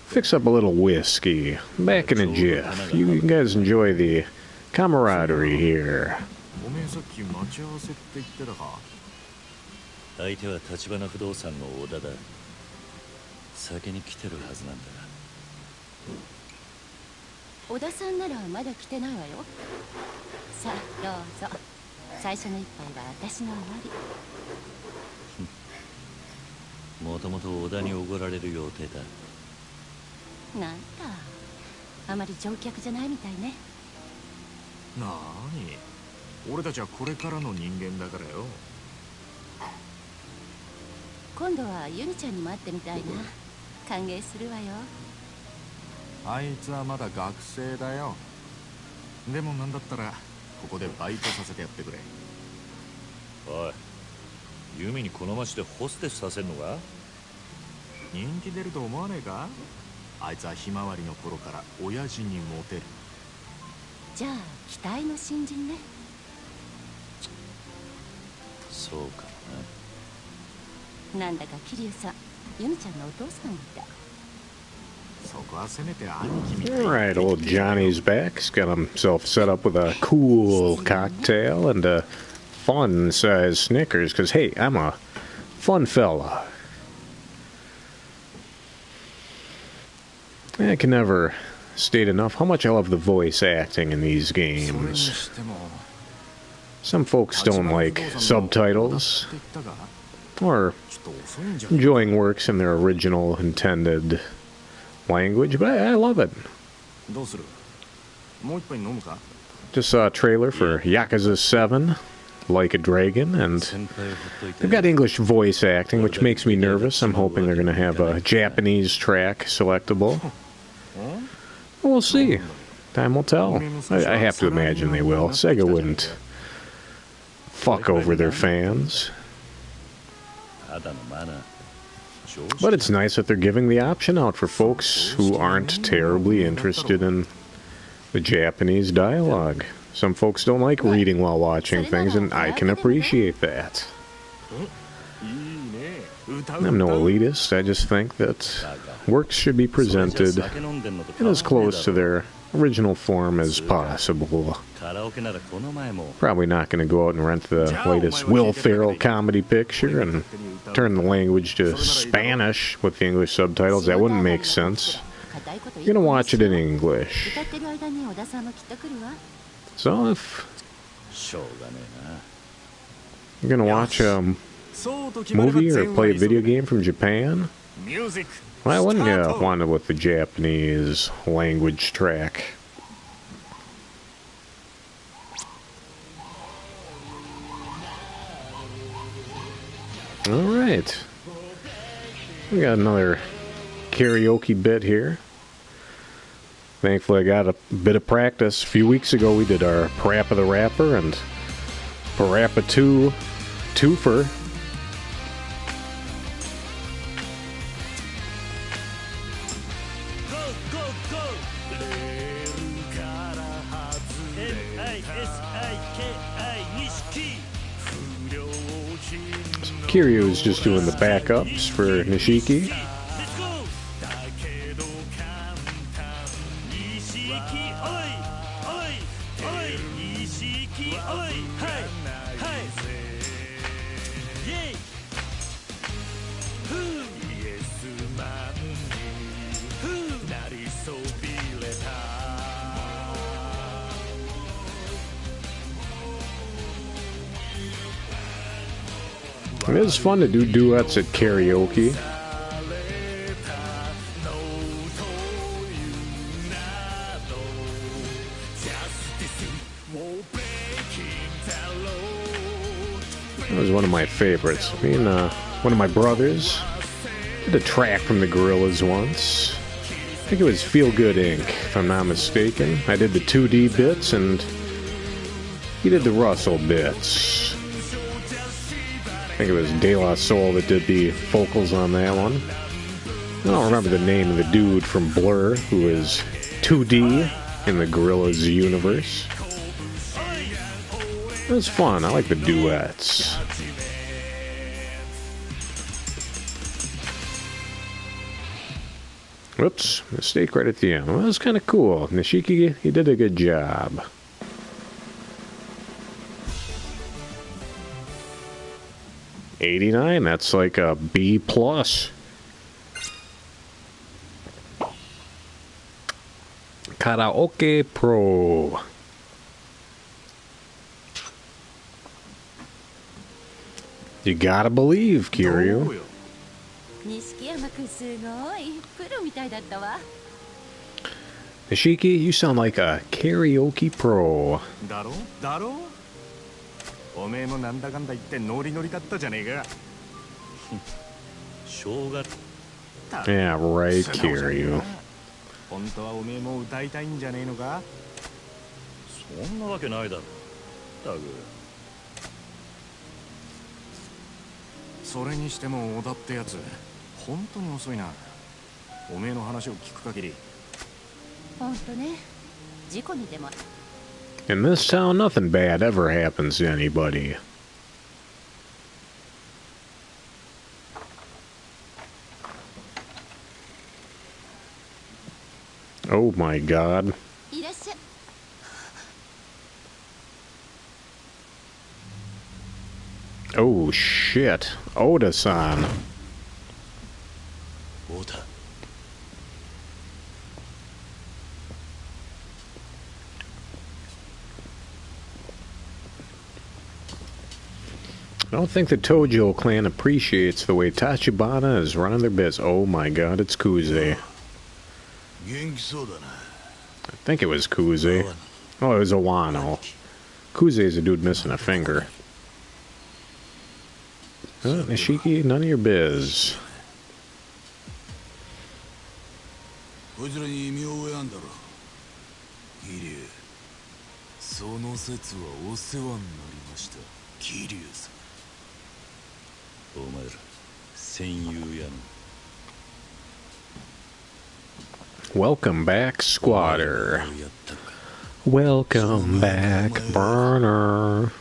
fix up a little whiskey. Back in a jiff. You guys enjoy the camaraderie here. おめえさっき待ち合わせって言ってたか。相手は立花不動産の小田だ。先に来てるはずなんだ。小田さんならまだ来てないわよ。さあどうぞ。最初の一杯は私の終わり。もともと小田におごられる予定だ。なんだ、あまり乗客じゃないみたいね。なーに、俺たちはこれからの人間だからよ。今度はユミちゃんにも会ってみたいな。歓迎するわよ。あいつはまだ学生だよ。でもなんだったらここでバイトさせてやってくれ。おい、ユミにこの町でホステスさせんのか？人気出ると思わねえか？あいつはひまわりの頃から親父にモテる。じゃあ期待の新人ね。そうかもな。なんだか桐生さん、ユミちゃんのお父さんみたい。そこはせめて兄貴みたいに。 Alright, old Johnny's back. He's got himself set up with a cool cocktail and a fun-sized Snickers, because, hey, I'm a fun fella. I can never state enough how much I love the voice acting in these それに games. しても Some folks don't like subtitles って言ったか？ or ちょっと遅いんじゃない？ enjoying works in their original intended language, but I love it. どうする？もう一杯飲むか？ Just saw a trailer for Yakuza 7, Like a Dragon, and 先輩をほっといて。 they've got English voice acting, which makes me nervous. I'm hoping they're going to have a Japanese track selectable. We'll see. Time will tell. I have to imagine they will. Sega wouldn't fuck over their fans. ただのマナー。 But it's nice that they're giving the option out for folks who aren't terribly interested in the Japanese dialogue. Some folks don't like reading while watching things, and I can appreciate that. いいね。歌う。 I'm no elitist, I just think that works should be presented 酒飲んでんのと in as close to their original form as possible. カラオケならこの前も。 Probably not going to go out and rent the latest Will Ferrell comedy picture and turn the language to Spanish with the English subtitles. That wouldn't make sense. You're going to watch it in English. 歌ってる間に小田さんもきっと来るわ。 So if しょうがねえな。 you're going to watch a そうと決まれば movie or 全 play a 話急 video ぐ。 game from Japan, ミュージック。 why wouldn't you スタート。 want it with the Japanese language track? Alright. We got another karaoke bit here. Thankfully I got a bit of practice. A few weeks ago we did our Parappa the Rapper and Parappa 2 twofer. Kiryu is just doing the backups for Nishiki. It is fun to do duets at karaoke. That was one of my favorites. Me and one of my brothers did a track from the Gorillaz once. I think it was Feel Good Inc., if I'm not mistaken. I did the 2D bits and he did the Russell bits. I think it was De La Soul that did the vocals on that one. I don't remember the name of the dude from Blur who is 2D in the Gorillaz universe. It was fun. I like the duets. Whoops, mistake right at the end. Well, that was kind of cool. Nishiki, he did a good job. $89, that's like a B+. Karaoke Pro. You gotta believe, Kiryu. Nishiki, you sound like a karaoke pro. おめえもなんだかんだ言ってノリノリだったじゃねえか。しょうが Yeah, right, Kiryu. 本当はおめえも歌いたいんじゃねえのか。そんなわけないだろ。だぐ。それにしても小田ってやつ、本当に遅いな。おめえの話を聞く限り。本当ね。事故にでも。In this town, nothing bad ever happens to anybody. Oh my god. Oh shit. Oda-san. Oda. I don't think the Tojo clan appreciates the way Tachibana is running their business. Oh my god, it's Kuze. I think it was Kuze. Oh, it was Awano. Kuze is a dude missing a finger. Nishiki, none of your biz. Welcome back, squatter. Welcome back, burner.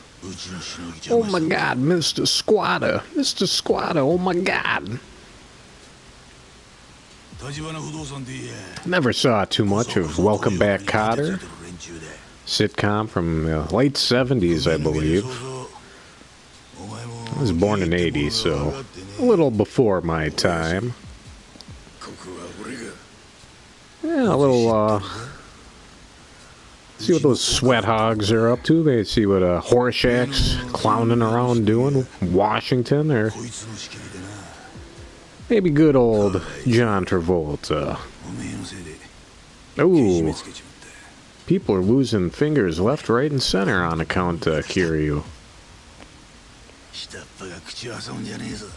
Oh my god, Mr. Squatter. Mr. Squatter, oh my god. Never saw too much of Welcome Back, Kotter. Sitcom from the late 70s, I believe. I was born in 80, so a little before my time. Yeah, a little, see what those sweat hogs are up to. They see what Horseshack's clowning around doing. Washington, or maybe good old John Travolta. Ooh. People are losing fingers left, right, and center on account of Kiryu. 下っ端が口を挟むんじゃねえぞ。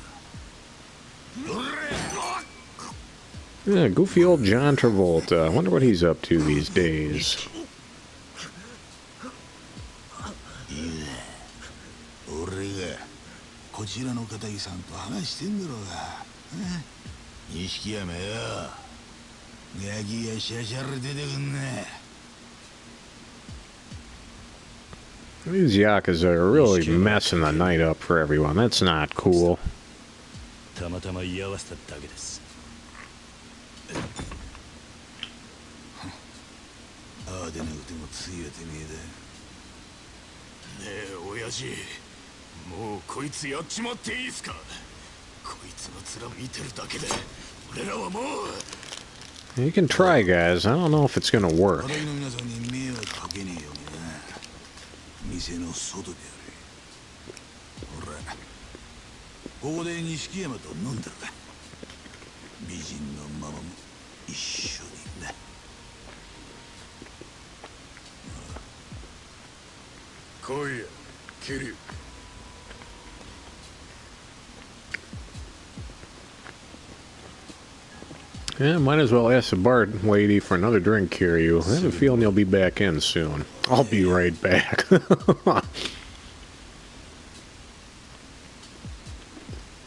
Yeah, goofy old John Travolta. I wonder what he's up to these days. 俺がこちらの片木さんと話してんだろうが。錦山よ。ガキがシャシャラ出てくんね。 These Yakuza are really messing the night up for everyone. That's not cool. たまたま居合わせただけです。ああでなくてもついやてめえだ。ねえ親父、もうこいつやっちまっていいっすか。こいつの面見てるだけで俺らはもう。 You can try, guys. I don't know if it's gonna work. 片木の皆さんに迷惑かけねえようにな。店の外でやれ。ほら、ここで錦山と飲んだら美人のママも一緒にな。来いや、桐生。 Yeah, might as well ask the bar lady for another drink, Kiryu. I have a feeling he'll be back in soon. I'll be right back.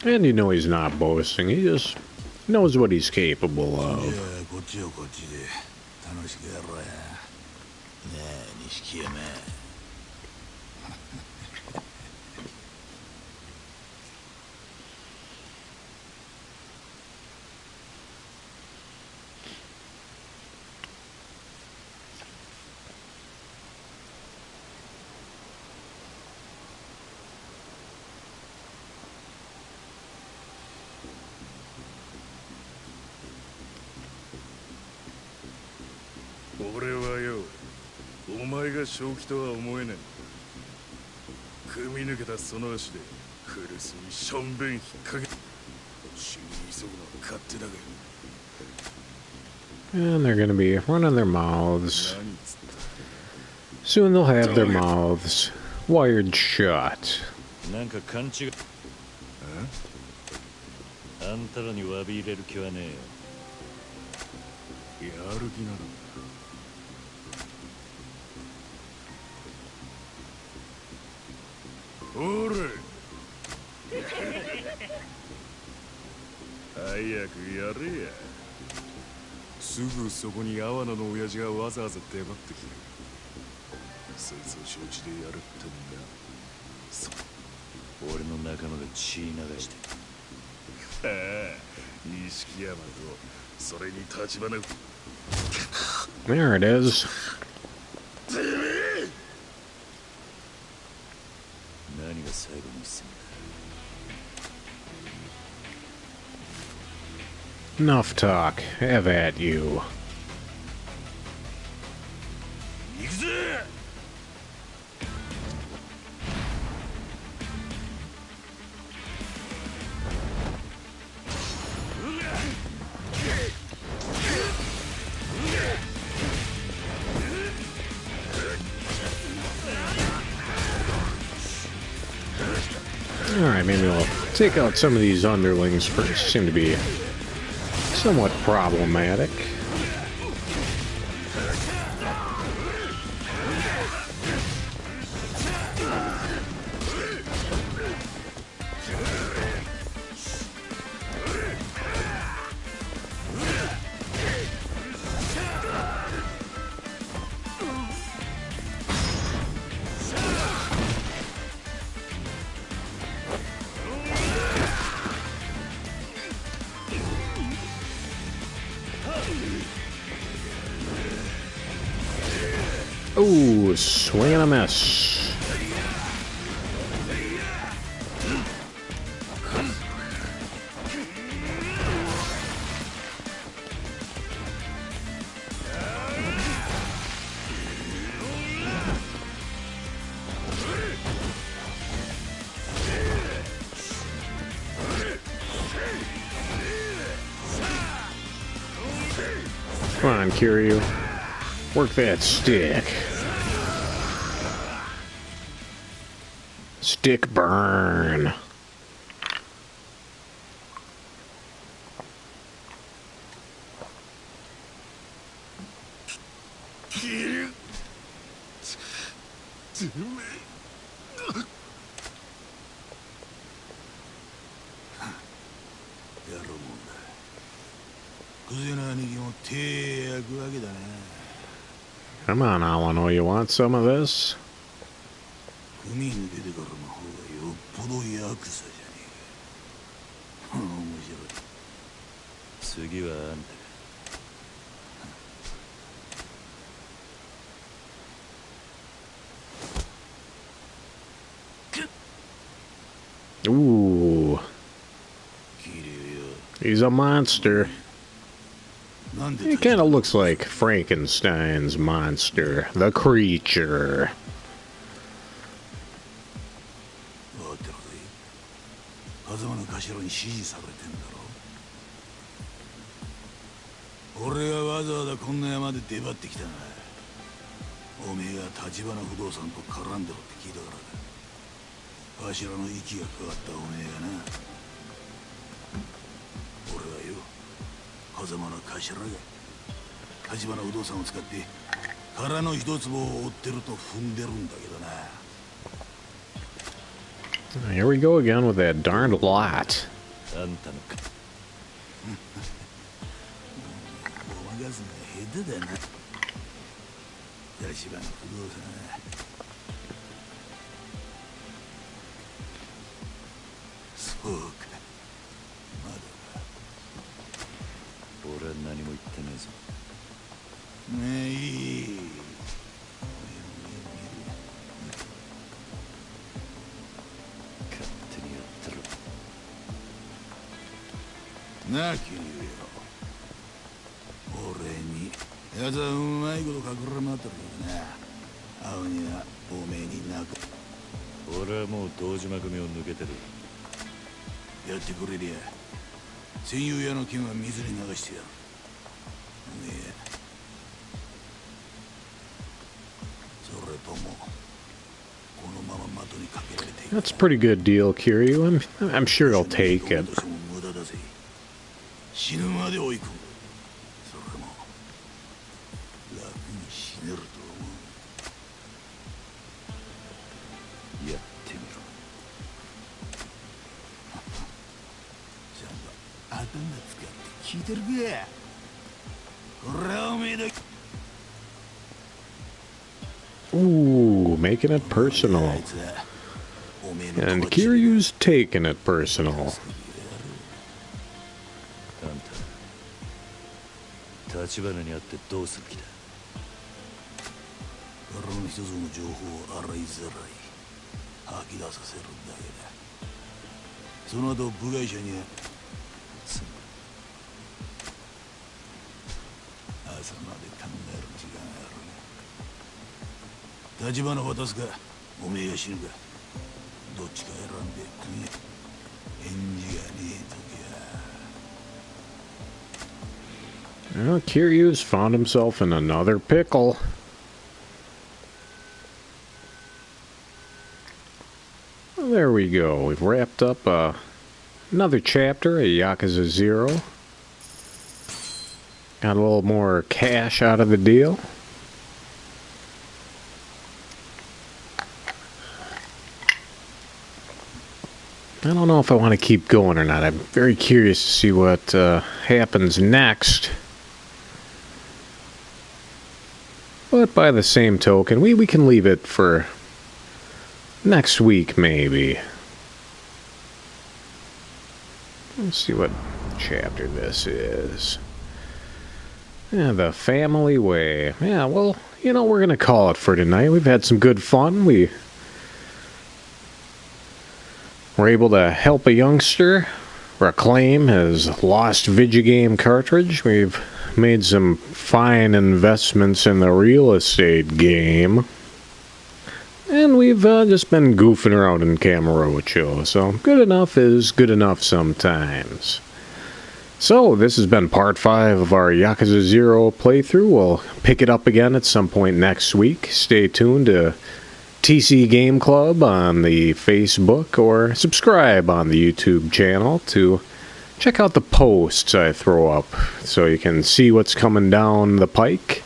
And you know he's not boasting. He just knows what he's capable of.俺はよ、お前が正気とは思えねえ。組み抜けたその足で古巣にしょんべん引っ掛け。死に急ぐのは勝手だが。 And they're gonna be running their mouths. Soon they'll have their mouths wired shut. なんか勘違い。あんたらに詫び入れる気はねえよ。やる気なの。 おれ早くやれや。すぐそこに阿波野の親父がわざわざ出張ってきてる。そいつを承知でやるってんだ。俺の仲間が血流して。ああ、錦山とそれに立花。 There it is. 何が最後にすんだ。 Enough talk. Have at you. 行くぜ。 Alright, maybe we'll take out some of these underlings first. Seem to be somewhat problematic. Ooh, swing and a miss. Come on, Kiryu. Work that stick. Stick burn. Come on, Alano, you want some of this? 海抜けてからの方がよっぽどヤクザじゃねえか。面白い。次はあんた。Ooh. He's a monster. He kind of looks like Frankenstein's monster, the creature. わかってるぜ。風間の頭に指示されてんだろ。俺がわざわざこんな山で出張ってきたな。おめえが橘不動産と絡んでろって聞いたからだ。頭の息がかかったおめえがな。俺はよ、風間の頭が橘不動産を使って殻の一坪を追ってると踏んでるんだけどな。Here we go again with that darned lot. あんたのか。ごまかすのが下手だな。橘不動産。そうか。まだか。俺は何も言ってねえぞ。ねえ、いい。勝手にやってろ。なあ、君よ。俺に、奴はうまいこと隠れまってるけどな。青にはおめえに泣く。俺はもう堂島組を抜けてる。やってくれりゃ、戦友屋の剣は水に流してやる。おめえ、それとも、このまま的にかけられていく。 That's a pretty good deal, Kiryu. I'm sure he'll take it. 無駄だぜ。死ぬまで追い込む。それも楽に死ねると思う。やってみろ。ちゃんと頭使って聞いてるか。これはおめえだ。 Ooh, making it personal. And Kiryu's taking it personal. あんた、橘に会ってどうする気だ。殻の一つの情報を洗いざらい吐き出させるだけだ。その後部外者には朝まで考える時間がある。橘を渡すかおめえが死ぬか、どっちか選んで食え。返事がねえ時 Well, Kiryu's found himself in another pickle. Well, there we go. We've wrapped up another chapter of Yakuza 0. Got a little more cash out of the deal. I don't know if I want to keep going or not. I'm very curious to see what happens next. But by the same token, we can leave it for next week, maybe. Let's see what chapter this is. Yeah, the family way. Yeah, well, you know, we're going to call it for tonight. We've had some good fun. We were able to help a youngster reclaim his lost Vigigame cartridge. We've made some fine investments in the real estate game. And we've just been goofing around in Camarocho. So good enough is good enough sometimes. So this has been part 5 of our Yakuza 0 playthrough. We'll pick it up again at some point next week. Stay tuned to TC Game Club on the Facebook or subscribe on the YouTube channel to check out the posts I throw up so you can see what's coming down the pike.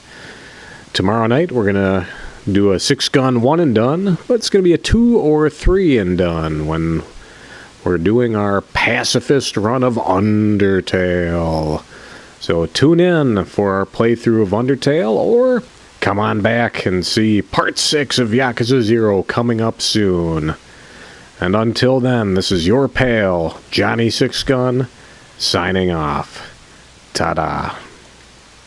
Tomorrow night we're going to do a 6-gun 1 and done, but it's going to be a 2 or 3 and done when we're doing our pacifist run of Undertale. So tune in for our playthrough of Undertale, or come on back and see Part 6 of Yakuza 0 coming up soon. And until then, this is your pal, Johnny Sixgun, signing off. Ta-da.